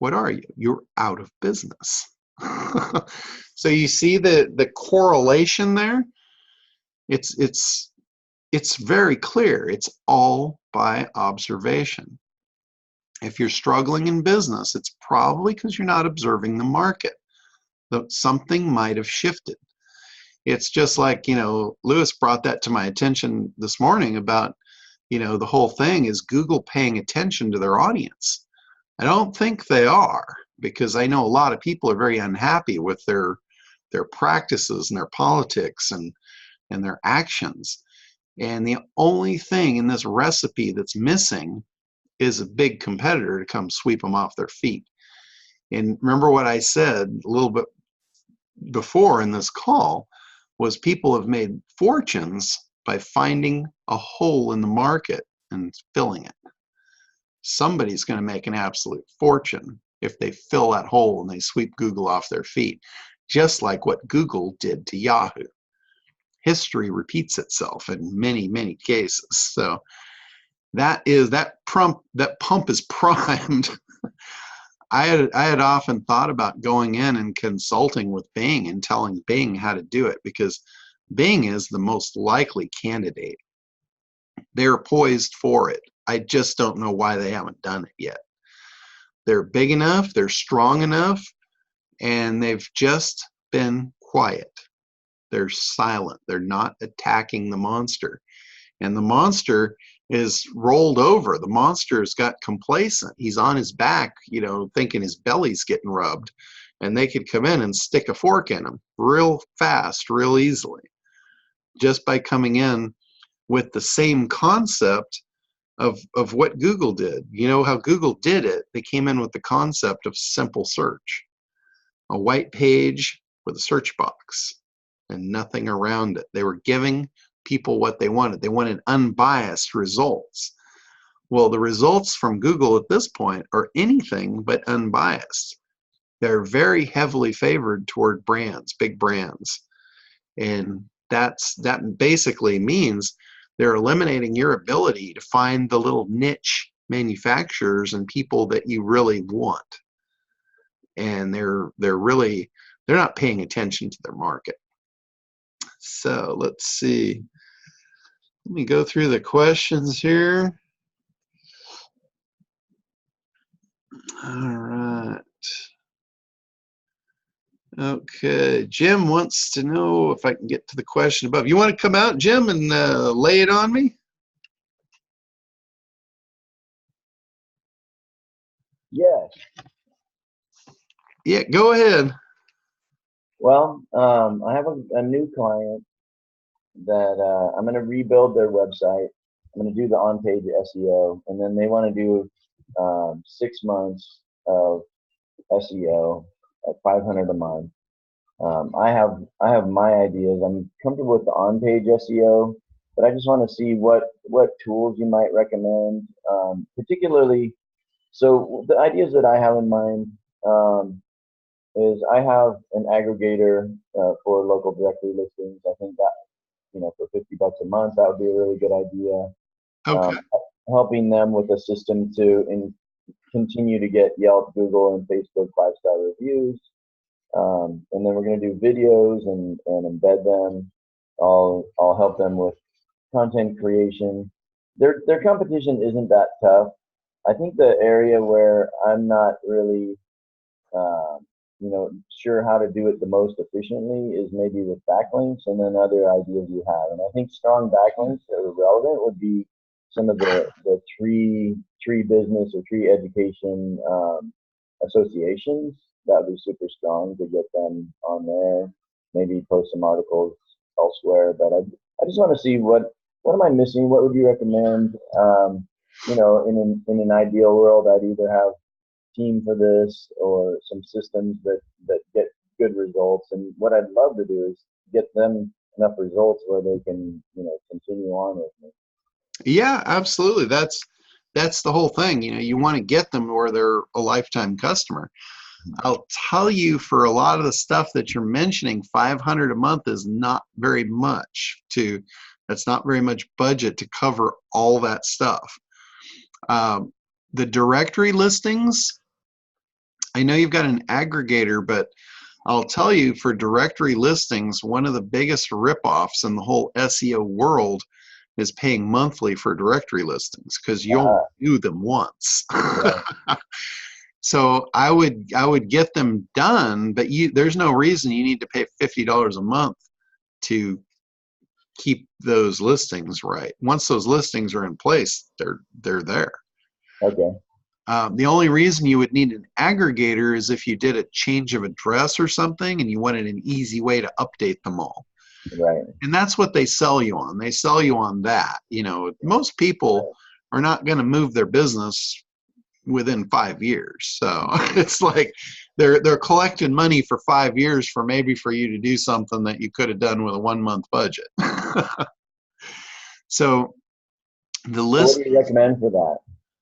what are you? You're out of business. So you see the correlation there? It's very clear. It's all by observation. If you're struggling in business, it's probably because you're not observing the market. Something might have shifted. It's just like, you know, Lewis brought that to my attention this morning about, you know, the whole thing is Google paying attention to their audience. I don't think they are, because I know a lot of people are very unhappy with their practices and their politics and their actions. And the only thing in this recipe that's missing is a big competitor to come sweep them off their feet. And remember what I said a little bit before in this call was people have made fortunes by finding a hole in the market and filling it. Somebody's going to make an absolute fortune if they fill that hole and they sweep Google off their feet, just like what Google did to Yahoo. History repeats itself in many, many cases. So that pump is primed. I had often thought about going in and consulting with Bing and telling Bing how to do it, because Bing is the most likely candidate. They're poised for it. I just don't know why they haven't done it yet. They're big enough, they're strong enough, and they've just been quiet. They're silent. They're not attacking the monster. And the monster is rolled over. The monster's got complacent. He's on his back, you know, thinking his belly's getting rubbed, and they could come in and stick a fork in him real fast, real easily, just by coming in with the same concept of what Google did. You know how Google did it? They came in with the concept of simple search, a white page with a search box and nothing around it. They were giving people what they wanted. They wanted unbiased results. Well, the results from Google at this point are anything but unbiased. They're very heavily favored toward brands, big brands. And that basically means they're eliminating your ability to find the little niche manufacturers and people that you really want. And they're not paying attention to their market. So let's see. Let me go through the questions here. All right. Okay, Jim wants to know if I can get to the question above. You want to come out, Jim, and lay it on me? Yes. Yeah, go ahead. Well, I have a new client that I'm going to rebuild their website. I'm going to do the on-page SEO, and then they want to do 6 months of SEO at 500 a month. I have my ideas. I'm comfortable with the on-page SEO, but I just want to see what tools you might recommend, particularly. So the ideas that I have in mind is I have an aggregator for local directory listings. I think that for $50 a month, that would be a really good idea. Okay. Helping them with a system to continue to get Yelp, Google, and Facebook 5-star reviews. And then we're going to do videos and embed them. I'll help them with content creation. Their competition isn't that tough. I think the area where I'm not really sure how to do it the most efficiently is maybe with backlinks and then other ideas you have. And I think strong backlinks that are relevant would be some of the tree business or tree education associations. That would be super strong to get them on there. Maybe post some articles elsewhere. But I just want to see what am I missing? What would you recommend? In an ideal world, I'd either have team for this or some systems that get good results. And what I'd love to do is get them enough results where they can continue on with me. Yeah, absolutely. That's the whole thing. You want to get them where they're a lifetime customer. I'll tell you, for a lot of the stuff that you're mentioning, 500 a month is not very much that's not very much budget to cover all that stuff. The directory listings, I know you've got an aggregator, but I'll tell you, for directory listings, one of the biggest ripoffs in the whole SEO world is paying monthly for directory listings, because you only do them once. So I would get them done, but there's no reason you need to pay $50 a month to keep those listings right. Once those listings are in place, they're there. Okay. The only reason you would need an aggregator is if you did a change of address or something and you wanted an easy way to update them all. Right. And that's what they sell you on. They sell you on that. Most people are not going to move their business within 5 years. So it's like they're collecting money for 5 years for you to do something that you could have done with a 1-month budget. So what do you recommend for that?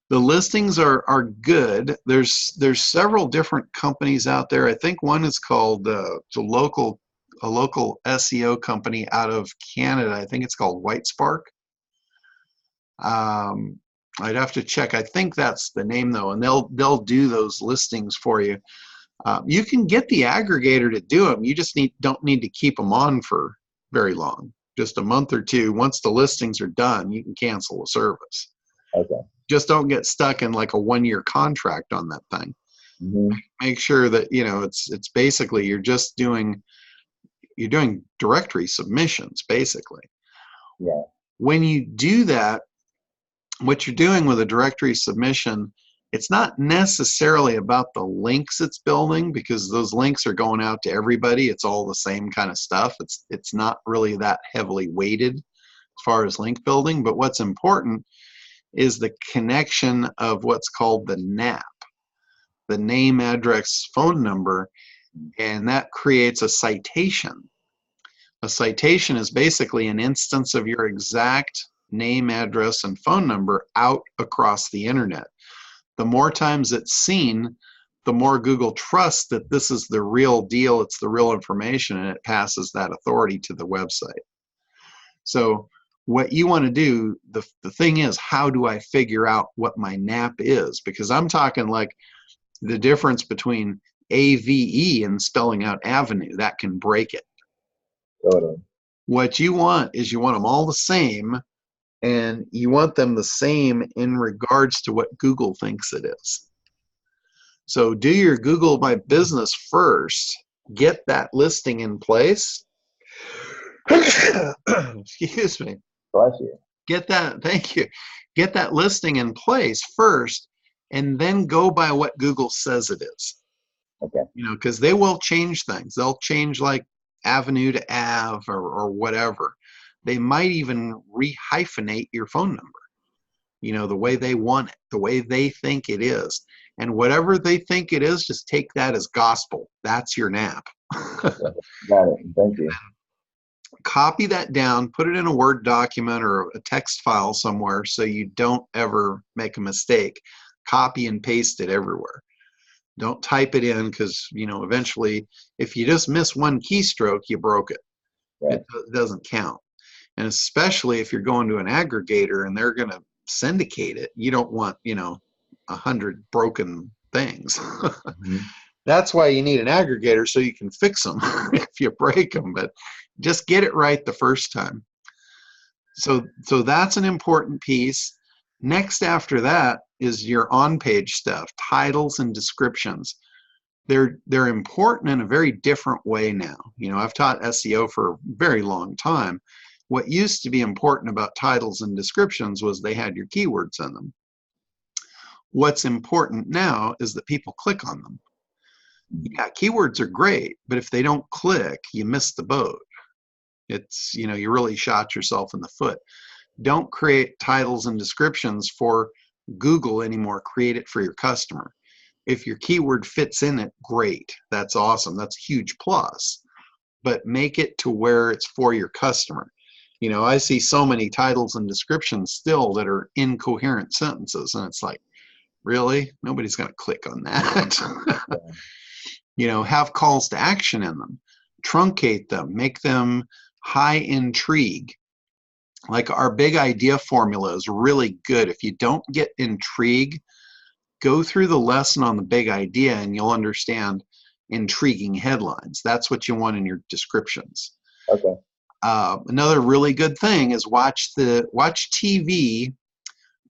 The listings are good. There's several different companies out there. I think one is called a local SEO company out of Canada. I think it's called White Spark. I'd have to check. I think that's the name though, and they'll do those listings for you. You can get the aggregator to do them. You just don't need to keep them on for very long. Just a month or two. Once the listings are done, you can cancel the service. Okay. Just don't get stuck in like a 1-year contract on that thing. Mm-hmm. Make sure that it's basically you're doing directory submissions basically. Yeah. When you do that, what you're doing with a directory submission, it's not necessarily about the links it's building, because those links are going out to everybody. It's all the same kind of stuff. It's not really that heavily weighted as far as link building. But what's important is the connection of what's called the NAP, the name, address, phone number, and that creates a citation. A citation is basically an instance of your exact name, address, and phone number out across the internet. The more times it's seen, the more Google trusts that this is the real deal, it's the real information, and it passes that authority to the website. So what you want to do, the thing is, how do I figure out what my NAP is? Because I'm talking like the difference between AVE and spelling out avenue. That can break it. Totally. What you want is you want them all the same, and you want them the same in regards to what Google thinks it is. So do your Google My Business first, get that listing in place. Excuse me. Bless you. Get that, thank you. Get that listing in place first, and then go by what Google says it is. Okay. You know, because they will change things. They'll change like avenue to av or whatever. They might even rehyphenate your phone number, you know, the way they want it, the way they think it is. And whatever they think it is, just take that as gospel. That's your NAP. Got it. Thank you. Copy that down, put it in a Word document or a text file somewhere so you don't ever make a mistake. Copy and paste it everywhere. Don't type it in, because, you know, eventually if you just miss one keystroke, you broke it. Right. It doesn't count. And especially if you're going to an aggregator and they're going to syndicate it, you don't want, you know, 100 broken things. Mm-hmm. That's why you need an aggregator, so you can fix them if you break them, but just get it right the first time. So that's an important piece. Next after that is your on-page stuff, titles and descriptions. They're important in a very different way now. You know, I've taught SEO for a very long time. What used to be important about titles and descriptions was they had your keywords in them. What's important now is that people click on them. Yeah, keywords are great, but if they don't click, you miss the boat. It's, you know, you really shot yourself in the foot. Don't create titles and descriptions for Google anymore. Create it for your customer. If your keyword fits in it, great. That's awesome. That's a huge plus. But make it to where it's for your customer. You know, I see so many titles and descriptions still that are incoherent sentences, and it's like, really? Nobody's going to click on that. You know, have calls to action in them. Truncate them. Make them high intrigue. Like our big idea formula is really good. If you don't get intrigue, go through the lesson on the big idea and you'll understand intriguing headlines. That's what you want in your descriptions. Okay. Another really good thing is watch TV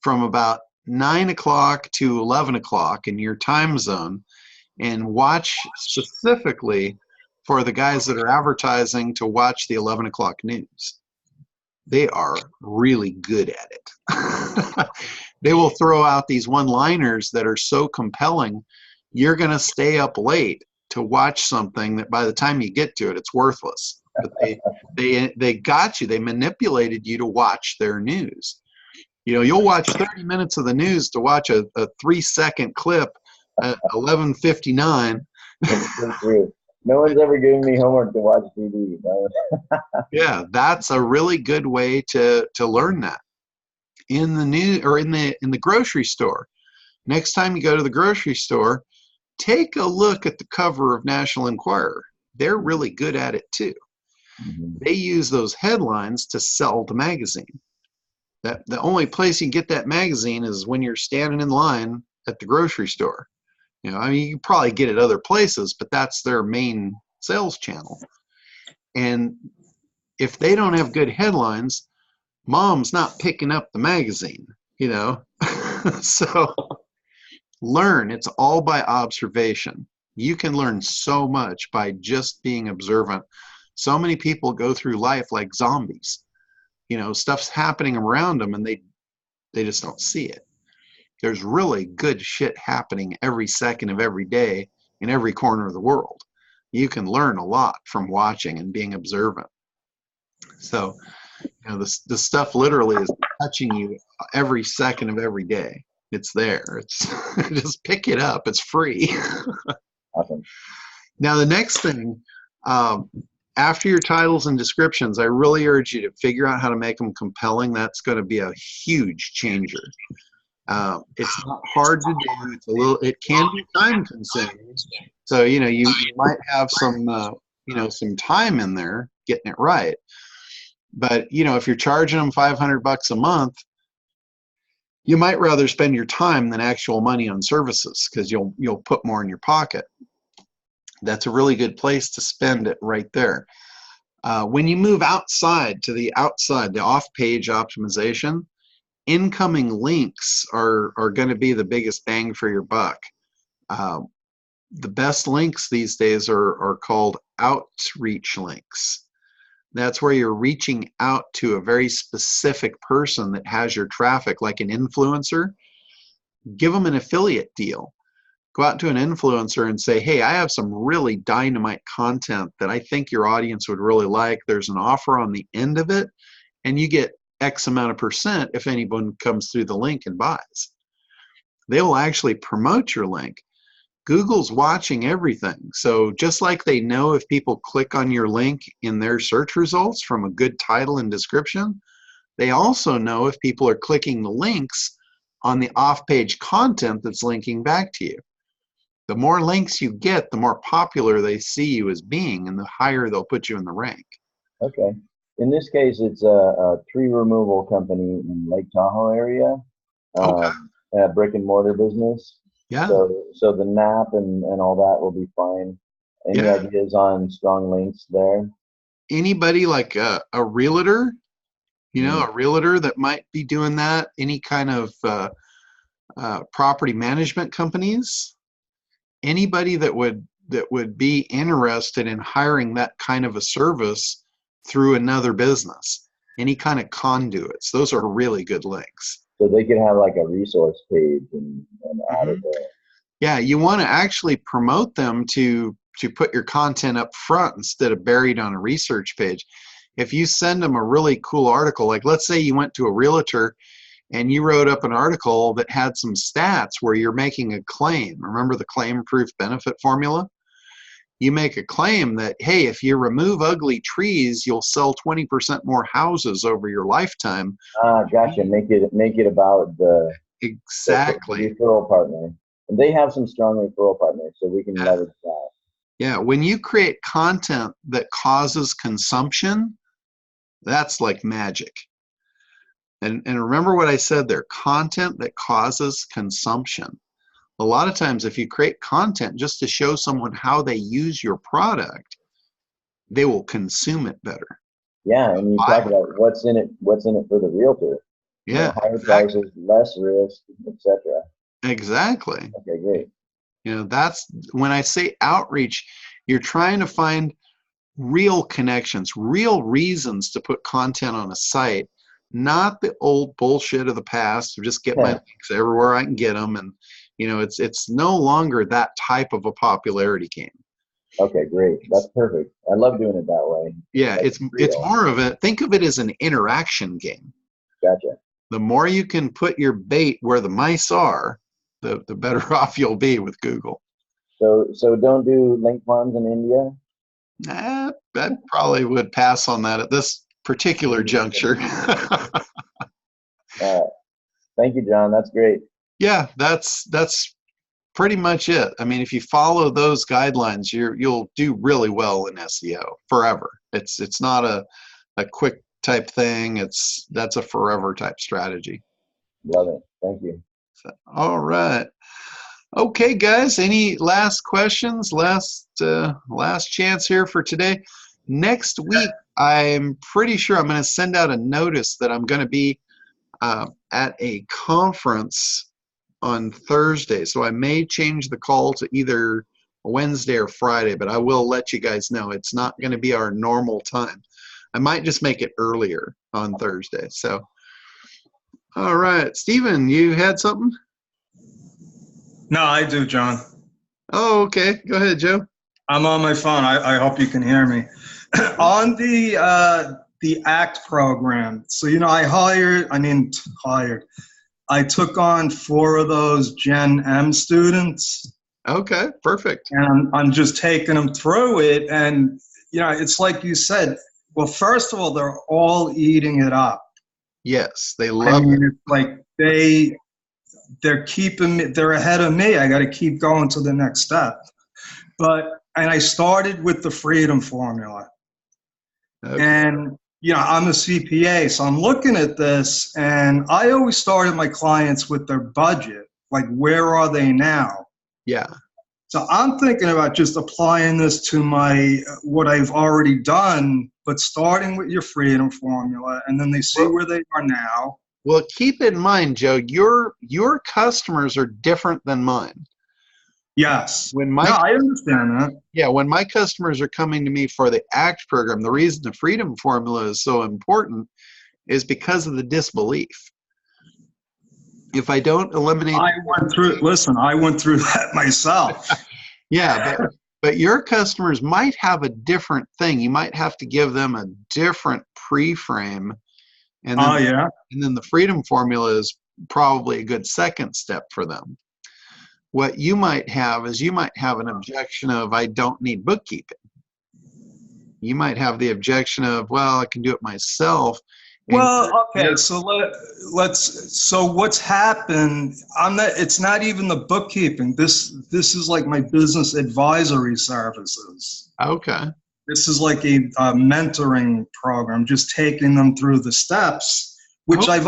from about 9 o'clock to 11 o'clock in your time zone, and watch specifically for the guys that are advertising to watch the 11 o'clock news. They are really good at it. They will throw out these one-liners that are so compelling, you're going to stay up late to watch something that by the time you get to it, it's worthless. But they got you. They manipulated you to watch their news. You know, you'll watch 30 minutes of the news to watch a 3-second clip at 11:59. No one's ever given me homework to watch TV. No. Yeah, that's a really good way to learn that. In the news or in the grocery store. Next time you go to the grocery store, take a look at the cover of National Enquirer. They're really good at it too. Mm-hmm. They use those headlines to sell the magazine. That the only place you can get that magazine is when you're standing in line at the grocery store. You know, I mean, you can probably get it other places, but that's their main sales channel. And if they don't have good headlines, mom's not picking up the magazine, you know. So learn. It's all by observation. You can learn so much by just being observant. So many people go through life like zombies. You know, stuff's happening around them and they just don't see it. There's really good shit happening every second of every day in every corner of the world. You can learn a lot from watching and being observant. So, you know, the stuff literally is touching you every second of every day. It's there. It's just pick it up. It's free. Awesome. Now, the next thing, after your titles and descriptions, I really urge you to figure out how to make them compelling. That's going to be a huge changer. It's not hard to do. It can be time consuming. So, you know, you might have some, some time in there getting it right. But, you know, if you're charging them $500 a month, you might rather spend your time than actual money on services, because you'll put more in your pocket. That's a really good place to spend it right there. When you move outside to the off-page optimization, incoming links are going to be the biggest bang for your buck. the best links these days are called outreach links. That's where you're reaching out to a very specific person that has your traffic, like an influencer. Give them an affiliate deal. Go out to an influencer and say, hey, I have some really dynamite content that I think your audience would really like. There's an offer on the end of it, and you get X amount of percent if anyone comes through the link and buys. They will actually promote your link. Google's watching everything. So just like they know if people click on your link in their search results from a good title and description, they also know if people are clicking the links on the off-page content that's linking back to you. The more links you get, the more popular they see you as being, and the higher they'll put you in the rank. Okay. In this case, it's a tree removal company in Lake Tahoe area, Okay. a brick and mortar business. Yeah. So the map and all that will be fine. Any Yeah. ideas on strong links there? Anybody like a realtor, a realtor that might be doing that, any kind of property management companies, anybody that would be interested in hiring that kind of a service through another business, any kind of conduits, those are really good links. So they could have like a resource page and add it there. Yeah, you want to actually promote them to put your content up front instead of buried on a research page. If you send them a really cool article, like let's say you went to a realtor and you wrote up an article that had some stats where you're making a claim. Remember the claim proof benefit formula? You make a claim that, hey, if you remove ugly trees, you'll sell 20% more houses over your lifetime. Gotcha. Make it about the Exactly. the referral partner. And they have some strong referral partners, so we can leverage that. Yeah, when you create content that causes consumption, that's like magic. And remember what I said there, content that causes consumption. A lot of times if you create content just to show someone how they use your product, they will consume it better. Yeah, and you talk about what's in it for the realtor. Yeah, higher prices, less risk, etc. Exactly. Okay, great. That's when I say outreach, you're trying to find real connections, real reasons to put content on a site, not the old bullshit of the past of just get my links everywhere I can get them. And it's no longer that type of a popularity game. Okay, great. That's perfect. I love doing it that way. Yeah, it's more of think of it as an interaction game. Gotcha. The more you can put your bait where the mice are, the better off you'll be with Google. So don't do link farms in India? I probably would pass on that at this particular juncture. All right. Thank you, John. That's great. Yeah, that's pretty much it. I mean, if you follow those guidelines, you'll do really well in SEO forever. It's not a quick type thing. That's a forever type strategy. Love it. Thank you. So, all right. Okay, guys, any last questions? Last chance here for today. Next week, I'm pretty sure I'm going to send out a notice that I'm going to be at a conference on Thursday. So I may change the call to either Wednesday or Friday, but I will let you guys know. It's not going to be our normal time. I might just make it earlier on Thursday. So, all right. Steven, you had something? No, I do, John. Oh, okay. Go ahead, Joe. I'm on my phone. I hope you can hear me. On the ACT program, so I took on 4 of those Gen M students. Okay, perfect. And I'm just taking them through it, and it's like you said. Well, first of all, they're all eating it up. Yes, they love it. It's like they're ahead of me. I got to keep going to the next step. And I started with the freedom formula. Okay. And, I'm a CPA, so I'm looking at this, and I always started my clients with their budget. Like, where are they now? Yeah. So I'm thinking about just applying this to what I've already done, but starting with your freedom formula, and then they see where they are now. Well, keep in mind, Joe, your customers are different than mine. Yes. When my No, I understand that. Yeah, when my customers are coming to me for the ACT program, the reason the freedom formula is so important is because of the disbelief. If I don't eliminate I went through, listen, I went through that myself. yeah, but your customers might have a different thing. You might have to give them a different pre-frame, and then Oh, yeah? and then the freedom formula is probably a good second step for them. What you might have is you might have an objection of, I don't need bookkeeping. You might have the objection of, well, I can do it myself. And Well, okay, so so what's happened, it's not even the bookkeeping. This is like my business advisory services. okay. This is like a mentoring program, just taking them through the steps, which I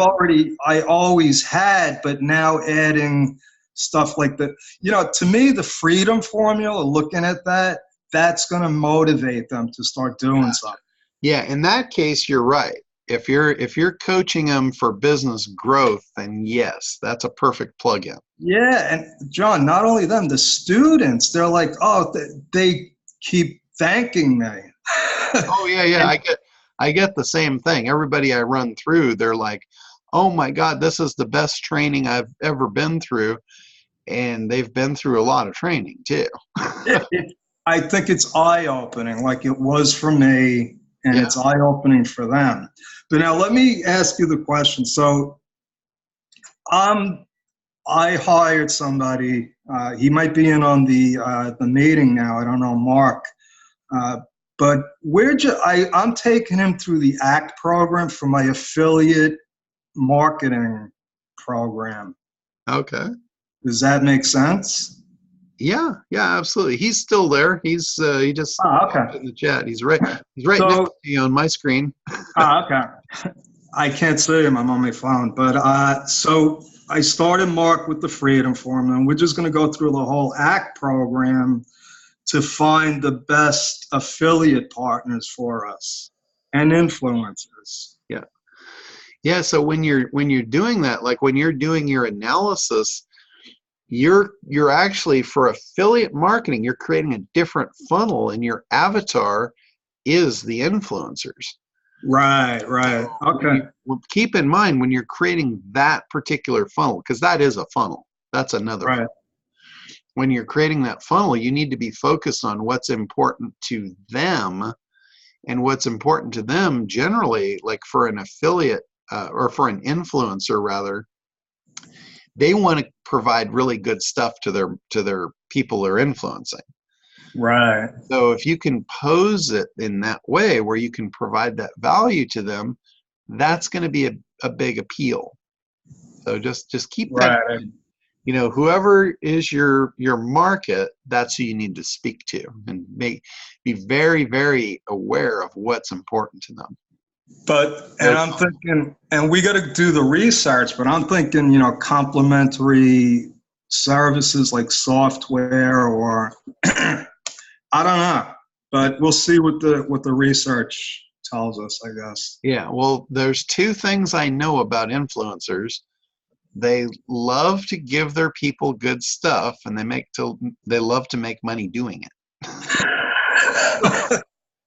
always had, but now adding stuff like that. You know, to me, the freedom formula, looking at that, that's going to motivate them to start doing something. Yeah, in that case, you're right. If you're coaching them for business growth, then yes, that's a perfect plug-in. Yeah, and John, not only them, the students, they're like, oh, they keep thanking me. Oh yeah. I get the same thing. Everybody I run through, they're like, oh my God, this is the best training I've ever been through. And they've been through a lot of training too. I think it's eye-opening, like it was for me, and it's eye-opening for them. But now let me ask you the question. So I hired somebody. He might be in on the meeting now. I don't know, Mark. But I'm taking him through the ACT program for my affiliate marketing program. Okay. Does that make sense? Yeah, absolutely. He's still there. He just okay. in the chat. He's right next to you on my screen. Okay. I can't see him. I'm on my phone. But so I started Mark with the freedom formula, and we're just going to go through the whole ACT program to find the best affiliate partners for us and influencers. Yeah. So when you're doing that, like when you're doing your analysis, you're actually, for affiliate marketing, you're creating a different funnel, and your avatar is the influencers. Right. Okay. Keep in mind when you're creating that particular funnel, because that is a funnel. That's another funnel. When you're creating that funnel, you need to be focused on what's important to them, and what's important to them generally, like for an affiliate or for an influencer rather, they want to provide really good stuff to their people they're influencing. Right. So if you can pose it in that way where you can provide that value to them, that's going to be a big appeal. So just keep that in mind. You know, whoever is your market, that's who you need to speak to, and be very, very aware of what's important to them. And I'm thinking, and we got to do the research, but I'm thinking, you know, complementary services like software or I don't know, but we'll see what the research tells us, I guess. Yeah, well, there's two things I know about influencers. They love to give their people good stuff, and they love to make money doing it.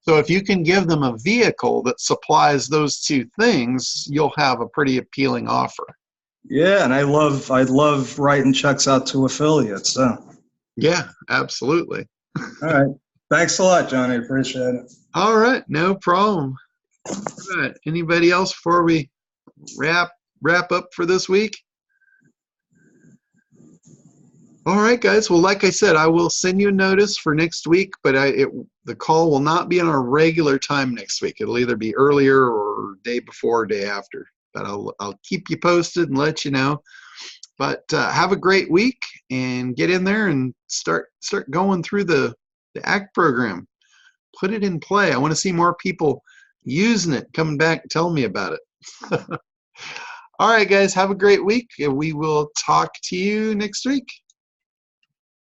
So if you can give them a vehicle that supplies those two things, you'll have a pretty appealing offer. Yeah, and I love writing checks out to affiliates. So. Yeah, absolutely. All right. Thanks a lot, Johnny. Appreciate it. All right, no problem. All right. Anybody else before we wrap up for this week? All right, guys. Well, like I said, I will send you a notice for next week, but the call will not be on our regular time next week. It'll either be earlier or day before or day after. But I'll keep you posted and let you know. But have a great week, and get in there and start going through the ACT program. Put it in play. I want to see more people using it, coming back and telling me about it. All right, guys. Have a great week, and we will talk to you next week.